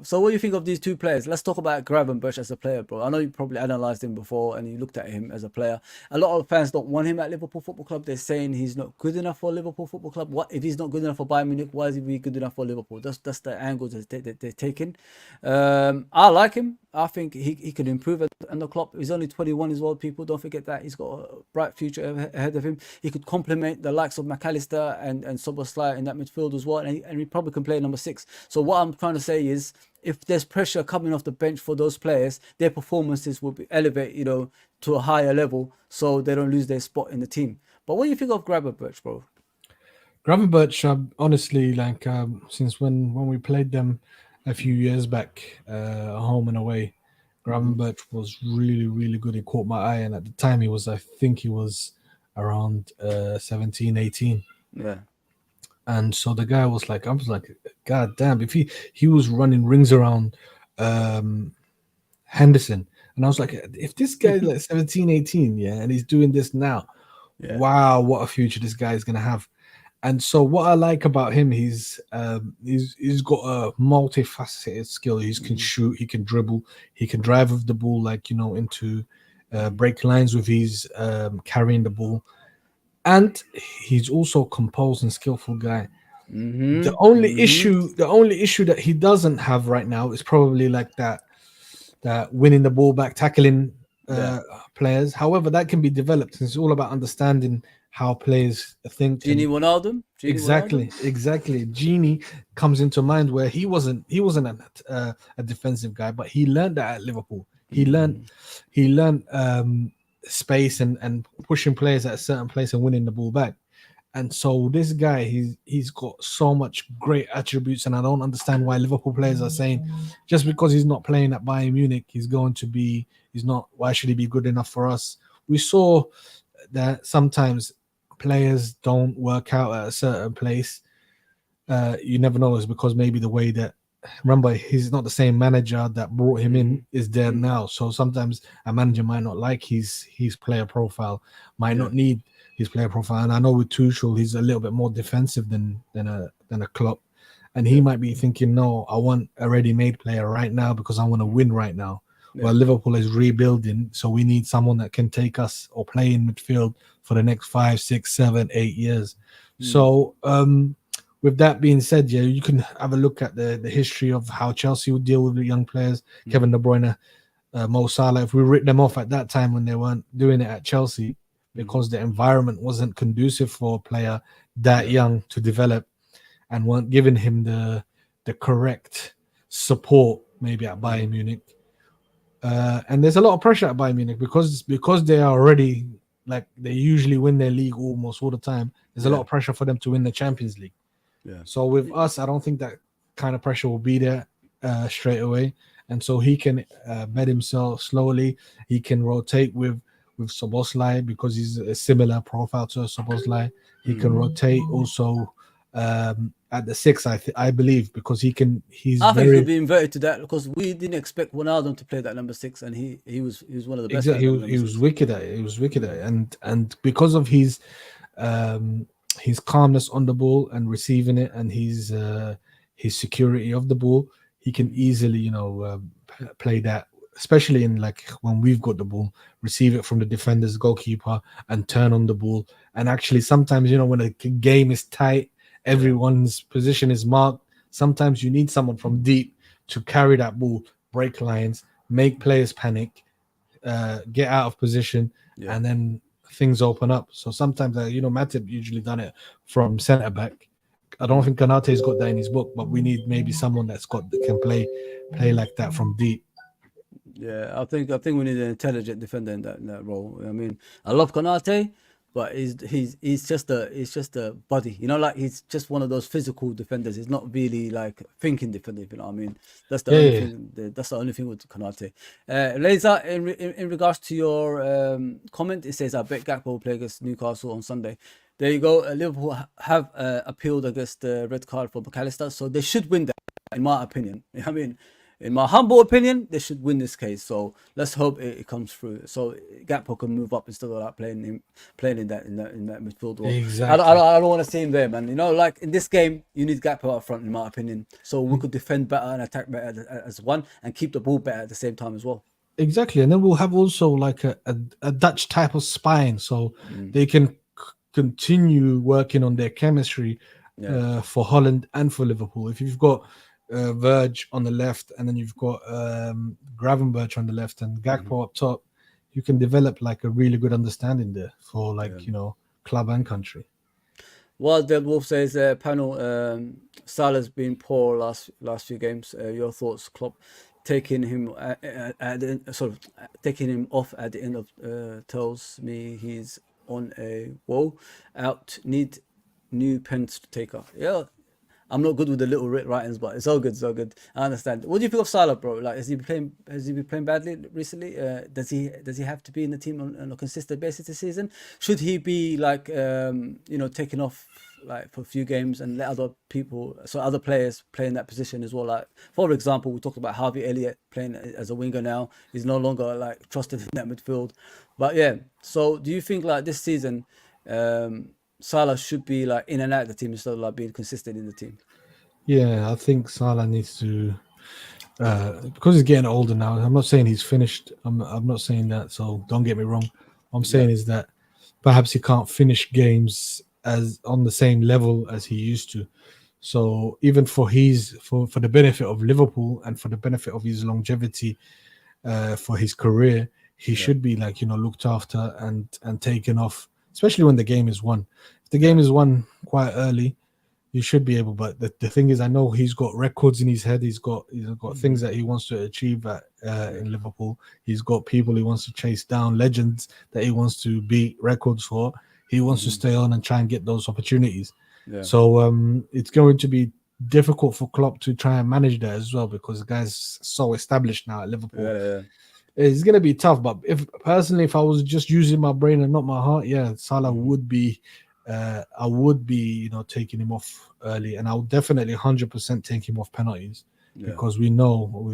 So what do you think of these two players? Let's talk about Gravenberch as a player, bro. I know you probably analysed him before and you looked at him as a player. A lot of fans don't want him at Liverpool Football Club. They're saying he's not good enough for Liverpool Football Club. What if he's not good enough for Bayern Munich? Why is he good enough for Liverpool? That's the angle that they're taking. I like him. I think he could improve under Klopp. He's only 21 as well. People don't forget that he's got a bright future ahead of him. He could complement the likes of McAllister and Szoboszlai in that midfield as well, and he probably can play number 6. So what I'm trying to say is, if there's pressure coming off the bench for those players, their performances will be elevated, to a higher level, so they don't lose their spot in the team. But what do you think of Gravenberch, bro? Gravenberch, honestly, since when we played them a few years back, home and away, Gravenberch was really, really good. He caught my eye, and at the time I think he was around 17, 18. Yeah. And so the guy was like, I was like, God damn, if he was running rings around Henderson. And I was like, if this guy's like 17, 18, yeah, and he's doing this now, wow, what a future this guy is going to have. And so what I like about him, he's got a multifaceted skill. He can shoot, he can dribble, he can drive with the ball, into break lines with his carrying the ball. And he's also a composed and skillful guy. The only issue that he doesn't have right now is probably like that winning the ball back, tackling players. However, that can be developed. It's all about understanding how players think. Gini Wijnaldum. Exactly. Gini comes into mind, where he wasn't a defensive guy, but he learned that at Liverpool. He learned space and pushing players at a certain place and winning the ball back. And so this guy, he's got so much great attributes, and I don't understand why Liverpool players are saying just because he's not playing at Bayern Munich, why should he be good enough for us? We saw that sometimes players don't work out at a certain place. You never know, it's because maybe the way that, remember, he's not the same manager that brought him in is there now. So sometimes a manager might not like his player profile, might not need his player profile. And I know with Tuchel, he's a little bit more defensive than a Klopp. And he might be thinking, no, I want a ready-made player right now because I want to win right now. Yeah. Well, Liverpool is rebuilding, so we need someone that can take us or play in midfield for the next 5, 6, 7, 8 years. So with that being said, you can have a look at the history of how Chelsea would deal with the young players. Kevin De Bruyne, Mo Salah, if we write them off at that time when they weren't doing it at Chelsea, because the environment wasn't conducive for a player that young to develop and weren't giving him the correct support maybe at Bayern Munich. And there's a lot of pressure at Bayern Munich because they are already, like, they usually win their league almost all the time. There's a lot of pressure for them to win the Champions League. Yeah. So with us, I don't think that kind of pressure will be there straight away. And so he can bed himself slowly. He can rotate with Szoboszlai because he's a similar profile to Szoboszlai. He can rotate also at the 6, I believe, because I think he'll be inverted to that because we didn't expect Wijnaldum to play that number 6, and he was one of the best. Exactly, he was wicked at it. He was wicked at it, and because of his calmness on the ball and receiving it, and his security of the ball, he can easily play that, especially in like when we've got the ball, receive it from the defender's goalkeeper and turn on the ball. And actually sometimes when a game is tight, everyone's position is marked, sometimes you need someone from deep to carry that ball, break lines, make players panic, get out of position, and then things open up. So sometimes Matip usually done it from centre back. I don't think Konate's got that in his book, but we need maybe someone that can play like that from deep. Yeah, I think we need an intelligent defender in that role. I mean, I love Konate, but he's just a body, like he's just one of those physical defenders. He's not really like thinking defender, if you know what I mean. That's the only thing. That's the only thing with Konate. Laser, in regards to your comment, it says I bet Gakpo will play against Newcastle on Sunday. There you go. Liverpool have appealed against the red card for McAllister, so they should win that, in my opinion. I mean, in my humble opinion, they should win this case. So let's hope it comes through. So Gakpo can move up instead of like playing in that midfield role. Exactly. I don't want to see him there, man. You know, like in this game, you need Gakpo up front, in my opinion. So we could defend better and attack better as one, and keep the ball better at the same time as well. Exactly, and then we'll have also like a Dutch type of spine, so they can continue working on their chemistry for Holland and for Liverpool. If you've got Verge on the left, and then you've got Gravenberch on the left, and Gakpo up top, you can develop like a really good understanding there for like club and country. Well, the Wolf says, panel, Salah's been poor last few games. Your thoughts, Klopp? Taking him taking him off at the end of tells me he's on a woe out. Need new pens to take off. Yeah, I'm not good with the little writings, but it's all good. It's all good. I understand. What do you think of Salah, bro? Like, has he been playing badly recently? Does he have to be in the team on a consistent basis this season? Should he be like taken off like for a few games and let other players play in that position as well? Like, for example, we talked about Harvey Elliott playing as a winger now. He's no longer like trusted in that midfield. But yeah, so do you think like this season Salah should be like in and out of the team instead of like being consistent in the team? Yeah, I think Salah needs to because he's getting older now. I'm not saying he's finished. I'm not saying that, so don't get me wrong. What I'm saying is that perhaps he can't finish games as on the same level as he used to. So even for the benefit of Liverpool and for the benefit of his longevity for his career, he should be like looked after and taken off, especially when the game is won. If the game is won quite early, you should be able. But the thing is, I know he's got records in his head. He's got things that he wants to achieve in Liverpool. He's got people he wants to chase down, legends that he wants to beat records for. He wants to stay on and try and get those opportunities. Yeah. So it's going to be difficult for Klopp to try and manage that as well, because the guy's so established now at Liverpool. Yeah. It's going to be tough. But if I was just using my brain and not my heart, Salah would be. I would be, taking him off early, and I would definitely 100% take him off penalties because we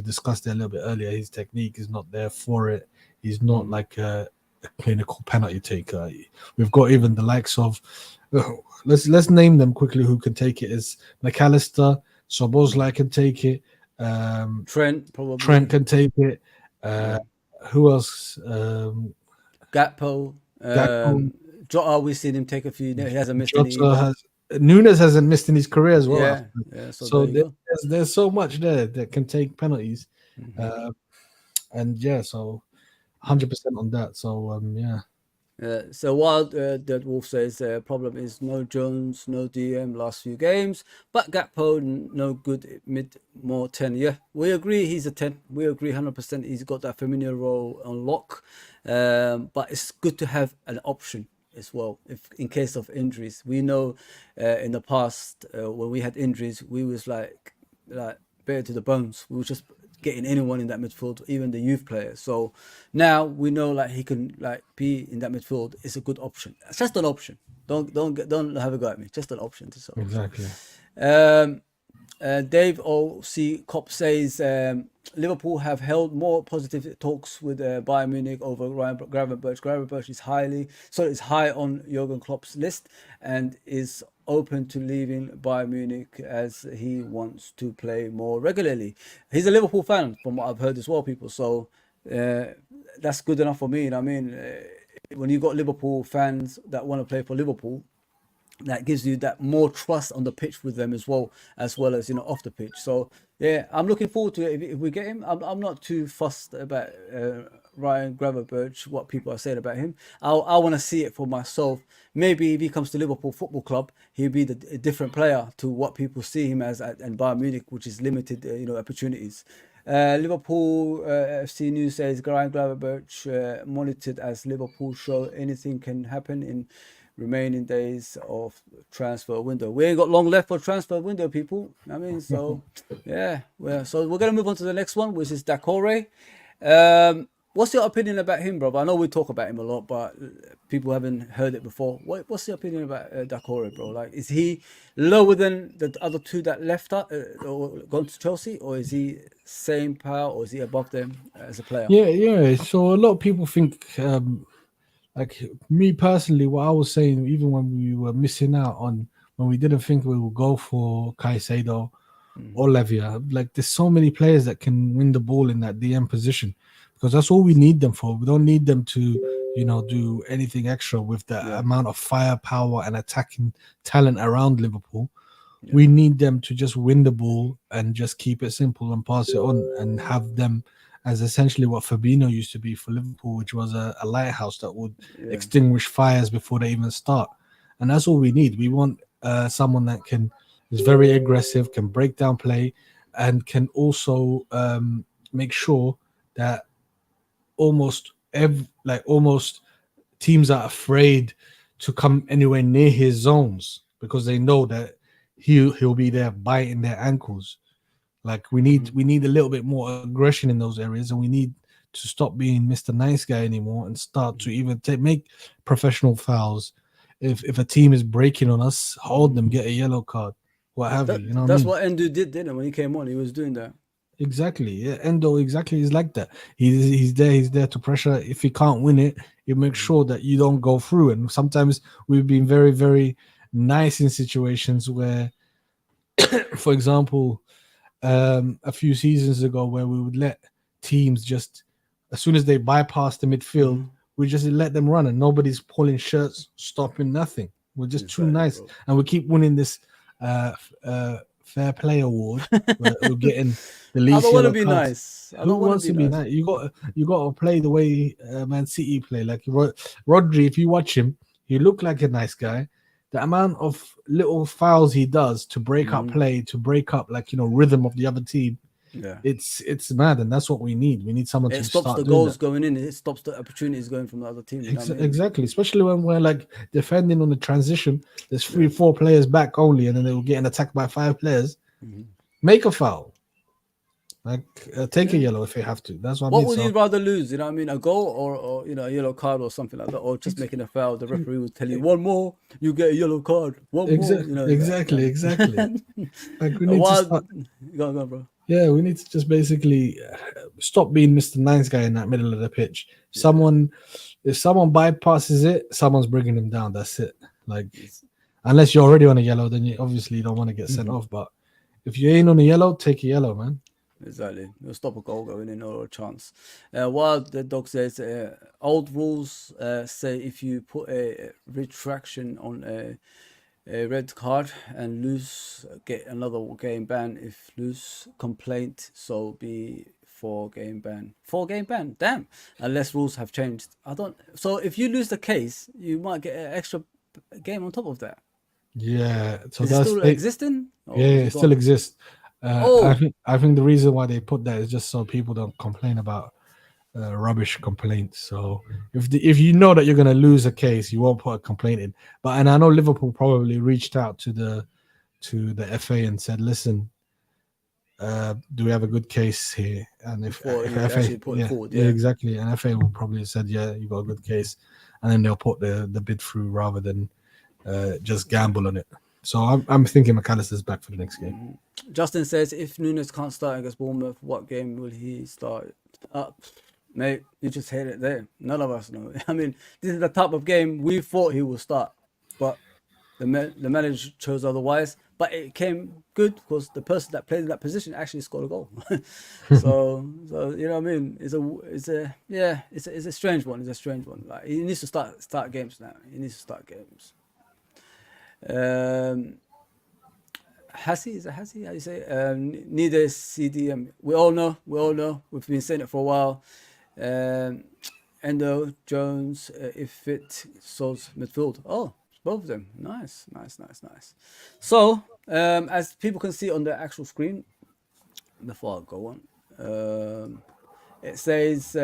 discussed it a little bit earlier. His technique is not there for it. He's not like a clinical penalty taker. We've got even the likes of let's name them quickly who can take it. Is McAllister, Szoboszlai can take it. Trent probably. Trent can take it. Who else? Gakpo. Jota, we've seen him take a few. He hasn't missed any. Nunez hasn't missed in his career as well. Yeah. So there's so much there that can take penalties, so 100% on that. So So while Dead Wolf says problem is no Jones, no DM last few games, but Gakpo no good mid, more 10. Yeah, we agree he's a 10. We agree 100%. He's got that familiar role on lock, but it's good to have an option as well, if in case of injuries. We know in the past when we had injuries, we was like bare to the bones. We were just getting anyone in that midfield, even the youth players. So now we know like he can like be in that midfield. It's a good option. It's just an option. Don't have a go at me. Just an option. Exactly. Dave O.C. Kopp says Liverpool have held more positive talks with Bayern Munich over Gravenberch. Gravenberch is high on Jurgen Klopp's list and is open to leaving Bayern Munich as he wants to play more regularly. He's a Liverpool fan, from what I've heard as well, people. So that's good enough for me. You know what I mean? When you got Liverpool fans that want to play for Liverpool, that gives you that more trust on the pitch with them as well as off the pitch. So yeah, I'm looking forward to it if we get him. I'm not too fussed about Ryan Gravenberch, what people are saying about him. I want to see it for myself. Maybe if he comes to Liverpool Football Club, he'll be a different player to what people see him as at Bayern Munich, which is limited opportunities. Liverpool FC News says Ryan Gravenberch monitored as Liverpool show anything can happen in remaining days of transfer window. We ain't got long left for transfer window, people. I mean, so yeah. Well, so we're gonna move on to the next one, which is Doucouré. What's your opinion about him, bro? I know we talk about him a lot, but people haven't heard it before. What's your opinion about Doucouré, bro? Like, is he lower than the other two that left or gone to Chelsea, or is he same power, or is he above them as a player? Yeah. So a lot of people think, like me personally, what I was saying, even when we were missing out on, when we didn't think we would go for Caicedo or Levia, like there's so many players that can win the ball in that DM position, because that's all we need them for. We don't need them to, do anything extra with the Yeah. amount of firepower and attacking talent around Liverpool. Yeah. We need them to just win the ball and just keep it simple and pass it on, and have them as essentially what Fabinho used to be for Liverpool, which was a lighthouse that would Yeah. extinguish fires before they even start. And that's all we need. We want someone that is very aggressive, can break down play, and can also make sure that almost teams are afraid to come anywhere near his zones, because they know that he'll be there biting their ankles. Like we need a little bit more aggression in those areas, and we need to stop being Mr. Nice Guy anymore and start to even make professional fouls. If a team is breaking on us, hold them, get a yellow card, what have you. You know what I That's mean? what Endo did, didn't it? When he came on, he was doing that. Exactly. Yeah, Endo exactly is like that. He's there to pressure. If he can't win it, he makes sure that you don't go through. And sometimes we've been very, very nice in situations where, for example, a few seasons ago, where we would let teams just, as soon as they bypass the midfield, we just let them run, and nobody's pulling shirts, stopping nothing. We're just too nice, bro. And we keep winning this fair play award. We're getting the least. I don't want to be cards. nice. Who wants to be nice? You got to play the way Man City play. Like Rodri, if you watch him, he look like a nice guy. The amount of little fouls he does to break up play, to break up rhythm of the other team. Yeah, it's mad, and that's what we need. We need someone to stops start the goals going in. It stops the opportunities going from the other team. Exactly, especially when we're like defending on the transition. There's 3-4 players back only, and then they will get attacked by 5 players. Make a foul. Like take a yellow if you have to. That's what I mean. What would you rather lose? You know what I mean? A goal or a yellow card or something like that, or just making a foul. The referee will tell you one more, you get a yellow card. One more. Exactly. Like we need to start. Go on, bro. Yeah, we need to just basically stop being Mr. Nice Guy in that middle of the pitch. If someone bypasses it, someone's bringing them down. That's it. Like, unless you're already on a yellow, then you obviously don't want to get sent off. But if you ain't on a yellow, take a yellow, man. Exactly. It'll stop a goal going in or a chance. While the dog says old rules say if you put a retraction on a red card and lose, get another game ban. If lose, complaint, so be 4-game ban. 4-game ban, damn. Unless rules have changed. So if you lose the case, you might get an extra game on top of that. Yeah. So is it still existing? Yeah, it still exists. I think the reason why they put that is just so people don't complain about rubbish complaints. So if you know that you're going to lose a case, you won't put a complaint in. And I know Liverpool probably reached out to the FA and said, listen, do we have a good case here? And if FA put it forward, exactly, and FA will probably have said, yeah, you got a good case, and then they'll put the bid through rather than just gamble on it. So I'm thinking McAllister's back for the next game. Justin says, if Nunez can't start against Bournemouth, what game will he start? Mate, you just hit it there. None of us know. I mean, this is the type of game we thought he would start, but the manager chose otherwise. But it came good because the person that played in that position actually scored a goal. so you know what I mean? It's a strange one. It's a strange one. Like, he needs to start games now. He needs to start games. Hassi, is it Hassi? How do you say it? Neither CDM. We all know. We've been saying it for a while. Endo, Jones, if fit, Souls, midfield. Oh, both of them. Nice. So, as people can see on the actual screen, before I go on, it says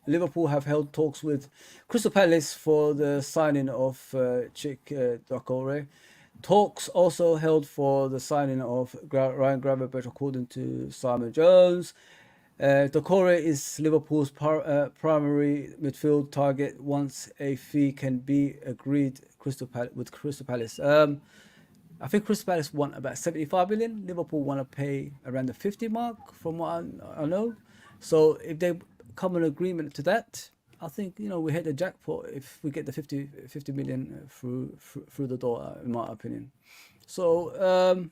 Liverpool have held talks with Crystal Palace for the signing of Cheick Doucouré. Talks also held for the signing of Ryan Gravenberch, according to Simon Jones. Doucouré is Liverpool's primary midfield target once a fee can be agreed with Crystal Palace. I think Crystal Palace want about 75 million. Liverpool want to pay around the 50 mark, from what I know. So if they come an agreement to that, I think we hit the jackpot if we get the 50 million through the door, in my opinion. So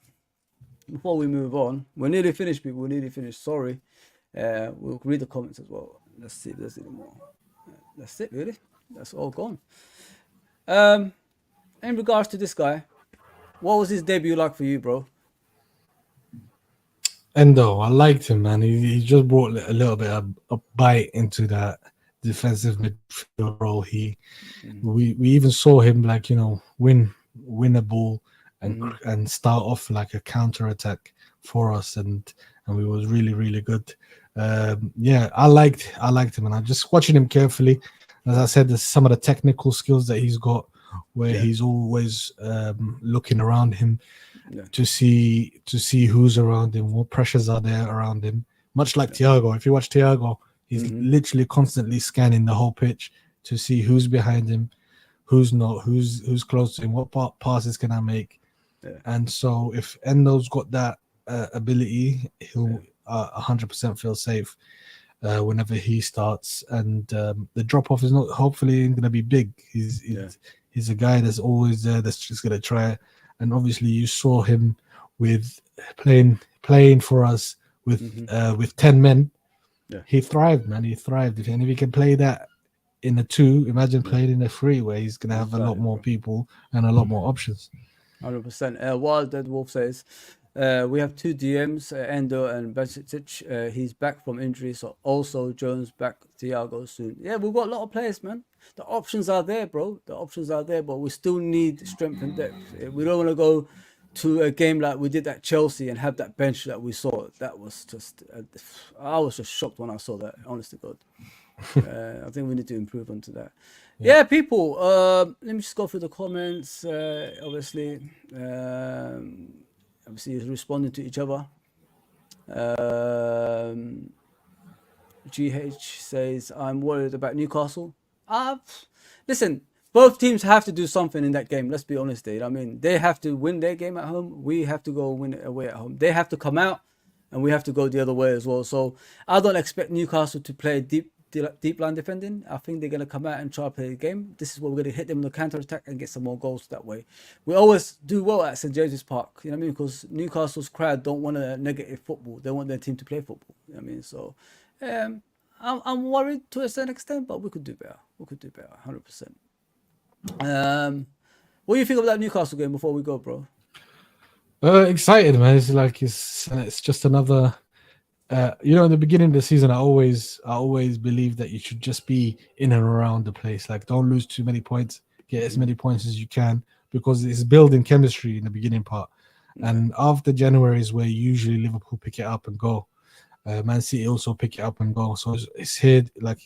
before we move on, we're nearly finished, people. We're nearly finished. Sorry. We'll read the comments as well. Let's see if there's any more. That's it, really. That's all gone. In regards to this guy, what was his debut like for you, bro? Endo, I liked him, man. He just brought a little bit of a bite into that defensive midfield role. We even saw him win a ball and start off like a counter attack for us, and we was really, really good. I liked him, and I'm just watching him carefully. As I said, there's some of the technical skills that he's got, where he's always looking around him to see who's around him, what pressures are there around him. Much like Thiago. If you watch Thiago, he's literally constantly scanning the whole pitch to see who's behind him, who's not, who's close to him, what passes can I make. And so if Endo's got that ability, he'll 100% feel safe whenever he starts. And the drop off is not hopefully going to be big. He's a guy that's always there, that's just going to try. And obviously you saw him with playing for us with 10 men. He thrived, man. He thrived. And if he can play that in a 2, imagine playing in a 3, where he's going to have a lot more people and a lot more options. 100%. Wild Dead Wolf says, we have 2 DMs, Endo and Basic. He's back from injury, so also Jones back, Thiago soon. Yeah, we've got a lot of players, man. The options are there, bro. The options are there, but we still need strength and depth. We don't want to go to a game like we did at Chelsea and have that bench that we saw. That was just, I was just shocked when I saw that, honest to God. I think we need to improve onto that. Yeah, people, let me just go through the comments. Obviously, he's responding to each other. GH says, I'm worried about Newcastle. Listen, both teams have to do something in that game. Let's be honest, dude. I mean, they have to win their game at home. We have to go win it away at home. They have to come out, and we have to go the other way as well. So I don't expect Newcastle to play deep line defending. I think they're going to come out and try to play the game. This is what we're going to hit them on the counter attack and get some more goals that way. We always do well at St James's Park, you know what I mean? Because Newcastle's crowd don't want a negative football. They want their team to play football, you know what I mean? So I'm worried to a certain extent, but we could do better. 100%. What do you think of that Newcastle game before we go, bro? Excited, man. It's just another. In the beginning of the season, I always believed that you should just be in and around the place. Like, don't lose too many points. Get as many points as you can, because it's building chemistry in the beginning part. And after January is where usually Liverpool pick it up and go. Man City also pick it up and go. So it's here, like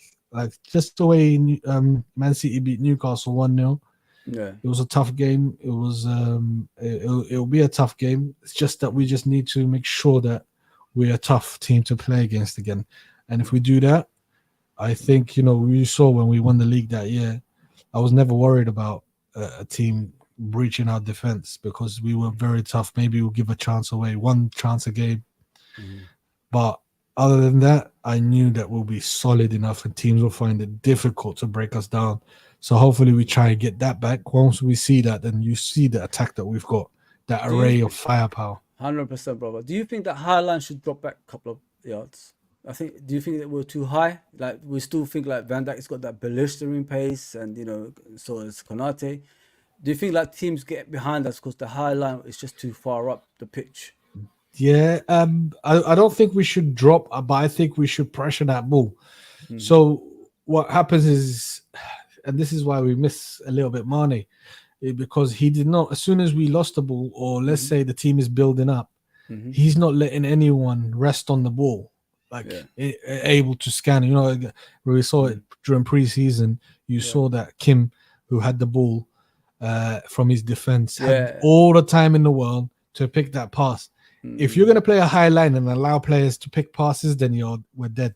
just the way Man City beat Newcastle 1-0. Yeah, it was a tough game. It was it'll be a tough game. It's just that we just need to make sure that we're a tough team to play against again. And if we do that, I think, we saw when we won the league that year, I was never worried about a team breaching our defense, because we were very tough. Maybe we'll give a chance away, 1 chance a game. But other than that, I knew that we'll be solid enough and teams will find it difficult to break us down. So hopefully we try and get that back. Once we see that, then you see the attack that we've got, that array of firepower. 100%, brother. Do you think that high line should drop back a couple of yards? Do you think that we're too high? Like, we still think like Van Dijk's got that blistering pace, and so is Konate. Do you think like teams get behind us because the high line is just too far up the pitch? Yeah, I don't think we should drop, but I think we should pressure that ball. So what happens is, and this is why we miss a little bit Mane, because he did not, as soon as we lost the ball, or let's say the team is building up, he's not letting anyone rest on the ball, able to scan. We saw it during preseason. You saw that Kim, who had the ball from his defense, had all the time in the world to pick that pass. If you're going to play a high line and allow players to pick passes, then we're dead.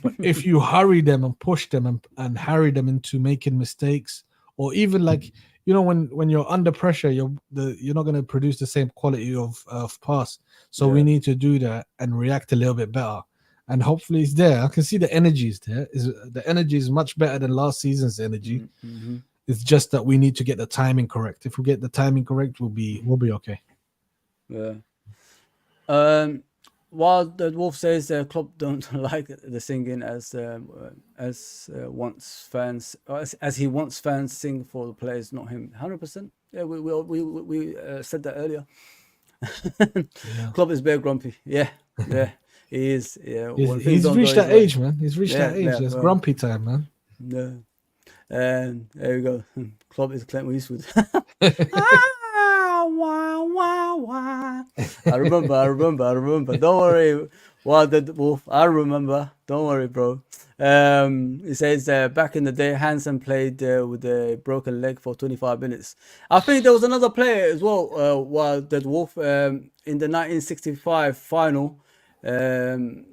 But if you hurry them and push them and hurry them into making mistakes, or even like you know, when you're under pressure, you're not going to produce the same quality of pass. So we need to do that and react a little bit better. And hopefully it's there. I can see the energy is there. The energy is much better than last season's energy. Mm-hmm. It's just that we need to get the timing correct. If we get the timing correct, we'll be okay. Yeah. While the Wolf says Klopp don't like the singing as wants fans as he wants fans sing for the players, not him. 100%. Yeah, we said that earlier. Klopp is very grumpy. Yeah. He is. Yeah. He's reached that age, man. He's reached that age. It's grumpy time, man. Yeah. And there we go. Klopp is Clint Eastwood. I remember. Don't worry. The Wolf. I remember. Don't worry, bro. It says back in the day, Hansen played with a broken leg for 25 minutes. I think there was another player as well. The Wolf in the 1965 final broke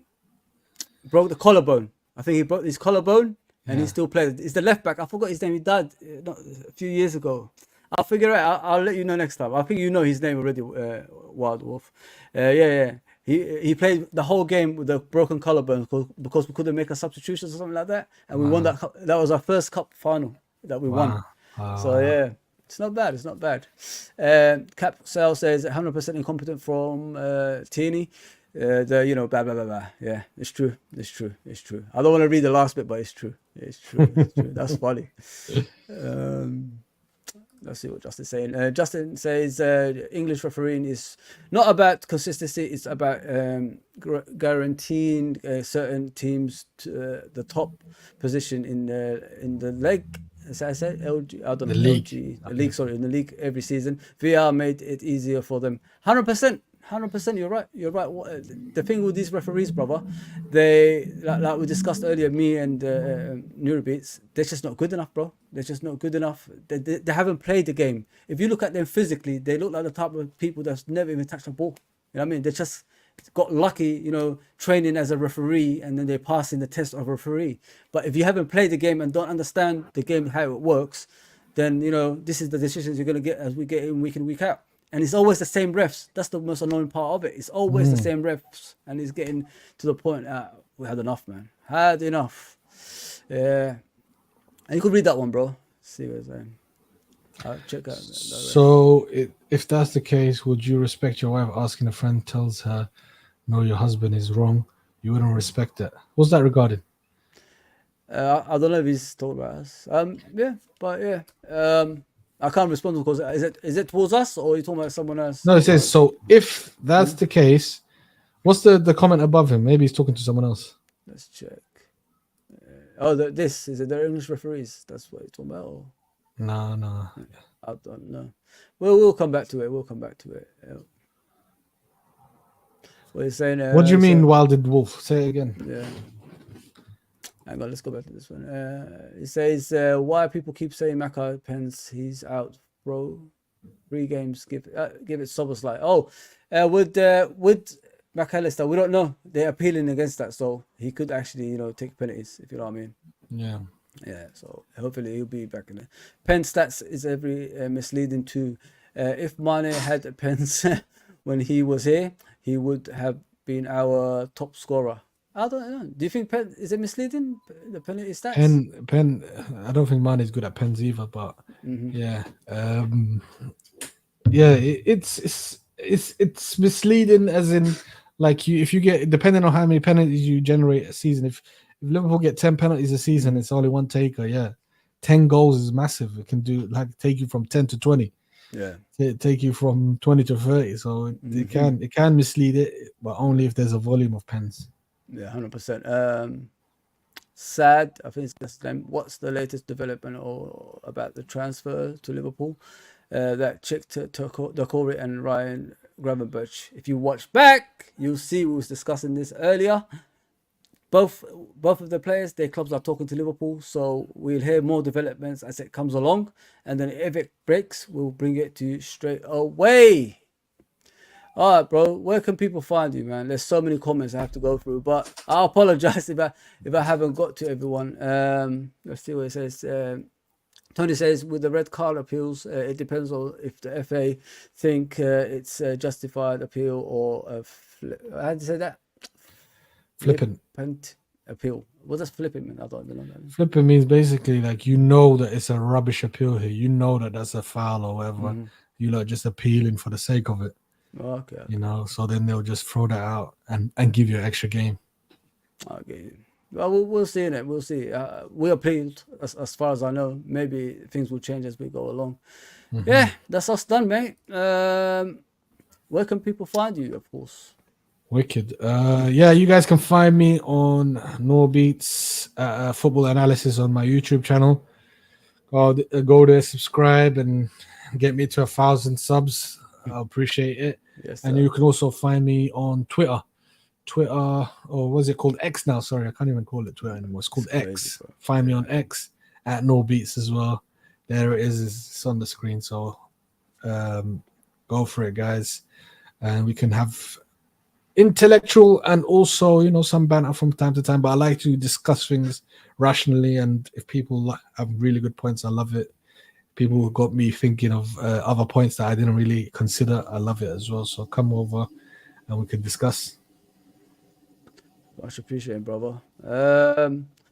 the collarbone. I think he broke his collarbone. And he still played. It's the left back. I forgot his name. He died a few years ago. I'll figure it out. I'll let you know next time. I think you know his name already, Wild Wolf. Yeah. He played the whole game with a broken collarbone because we couldn't make a substitution or something like that. And we won that cup. That was our first cup final that we won. So, yeah. It's not bad. Cap Sale says 100% incompetent from Tierney. Blah blah blah blah. Yeah, it's true. I don't want to read the last bit, but it's true. That's funny. Let's see what Justin's saying. Justin says English refereeing is not about consistency. It's about guaranteeing certain teams to, the top position in the league. As I said, LG, I don't know, league. LG, the league. Sorry, in the league every season. VR made it easier for them. 100%. You're right. The thing with these referees, brother, they like we discussed earlier, me and Neurobeats, they're just not good enough, bro. They're just not good enough. They haven't played the game. If you look at them physically, they look like the type of people that's never even touched a ball. You know what I mean? They just got lucky, training as a referee, and then they're passing the test of a referee. But if you haven't played the game and don't understand the game, how it works, then, this is the decisions you're going to get as we get in week out. And it's always the same refs. That's the most annoying part of it. It's always the same refs. And it's getting to the point, we had enough, man. Had enough. Yeah. And you could read that one, bro. See what it's saying. I'll check out. So, if that's the case, would you respect your wife asking a friend tells her, no, your husband is wrong? You wouldn't respect that. What's that regarding? I don't know if he's talking about us. I can't respond because is it towards us or are you talking about someone else? No, it says, so if that's the case, what's the comment above him? Maybe he's talking to someone else. Let's check. This is it the English referees? That's what you're talking about? Or? No. I don't know. We'll come back to it. Yeah. What are you saying? What do you mean, Wilded Wolf? Say it again. Yeah. Hang on, let's go back to this one. It says, why people keep saying Mackay Pence, he's out, bro. 3 games, give it Szoboszlai. With McAllister, we don't know. They're appealing against that, so he could actually, take penalties, if you know what I mean. Yeah. Yeah, so hopefully he'll be back in there. Pen stats is every misleading too. If Mane had pens when he was here, he would have been our top scorer. I don't know. Do you think pen is it misleading? The penalty stats. Pen. I don't think Mane is good at pens either, but yeah, it's misleading as in like if you get depending on how many penalties you generate a season. If Liverpool get 10 penalties a season, it's only one taker. Yeah, 10 goals is massive. It can take you from 10 to 20. Yeah, take you from 20 to 30. So it can mislead it, but only if there's a volume of pens. Yeah, 100%. Sad, I think it's just them. What's the latest development or about the transfer to Liverpool? That Cheick Doucouré and Ryan Gravenberch. If you watch back, you'll see we was discussing this earlier. Both of the players, their clubs are talking to Liverpool, so we'll hear more developments as it comes along. And then if it breaks, we'll bring it to you straight away. All right, bro. Where can people find you, man? There's so many comments I have to go through, but I apologize if I haven't got to everyone. Let's see what it says. Tony says with the red card appeals, it depends on if the FA think it's a justified appeal or how do you say that? Flippant. Flippant appeal. What does flippant mean? I don't even know that. Flippant means basically like you know that it's a rubbish appeal here. You know that that's a foul or whatever. You're like just appealing for the sake of it. Okay. You know, so then they'll just throw that out and give you an extra game. Okay. Well, we'll see in it. We'll see. We appealed, as far as I know. Maybe things will change as we go along. Yeah, that's us done, mate. Where can people find you, of course? Wicked. Yeah, you guys can find me on Norbeats Football Analysis on my YouTube channel. Go there, subscribe, and get me to 1,000 subs. I appreciate it. Yes, and you can also find me on Twitter, or what's it called? X now. Sorry, I can't even call it Twitter anymore. It's called X. Crazy, find me on X at Norbeats as well. There it is. It's on the screen. So go for it, guys. And we can have intellectual and also, you know, some banter from time to time. But I like to discuss things rationally. And if people have really good points, I love it. People got me thinking of other points that I didn't really consider. I love it as well. So come over and we can discuss. Much appreciated, brother.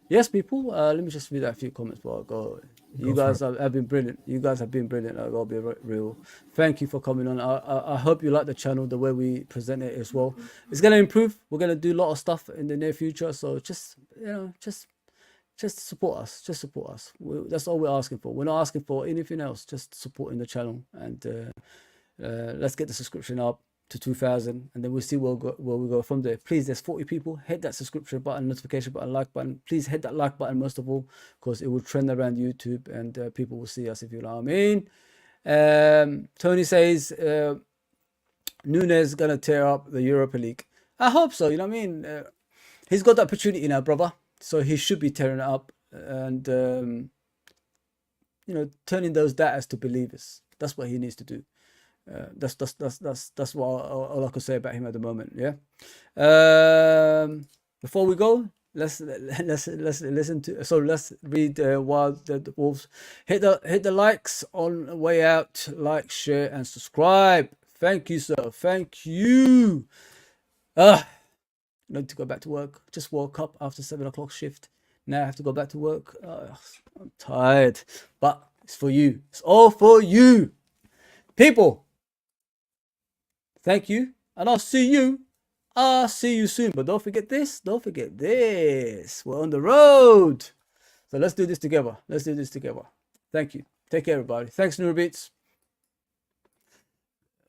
Yes, people. Let me just read out a few comments before I go. You guys have been brilliant. You guys have been brilliant. I gotta be real. Thank you for coming on. I hope you like the channel, the way we present it as well. It's gonna improve. We're gonna do a lot of stuff in the near future. So just support us. Just support us. That's all we're asking for. We're not asking for anything else. Just supporting the channel, and let's get the subscription up to 2,000, and then we'll see where we go from there. Please, there's 40 people. Hit that subscription button, notification button, like button. Please hit that like button most of all, because it will trend around YouTube and people will see us, if you know what I mean. Tony says Nunez gonna tear up the Europa League. I hope so. You know what I mean? He's got the opportunity now, brother. So he should be tearing it up and you know, turning those doubters to believers. That's what he needs to do. That's what all I could say about him at the moment. Yeah. Before we go, let's listen to. So let's read Wild the Wolves. Hit the likes on the way out. Like, share, and subscribe. Thank you, sir. Thank you. Need to go back to work. Just woke up after 7 o'clock shift. Now I have to go back to work. I'm tired, but it's for you. It's all for you, people. Thank you, and I'll see you soon. But don't forget this. Don't forget this. We're on the road, so let's do this together. Thank you. Take care, everybody. Thanks, Neurobeats.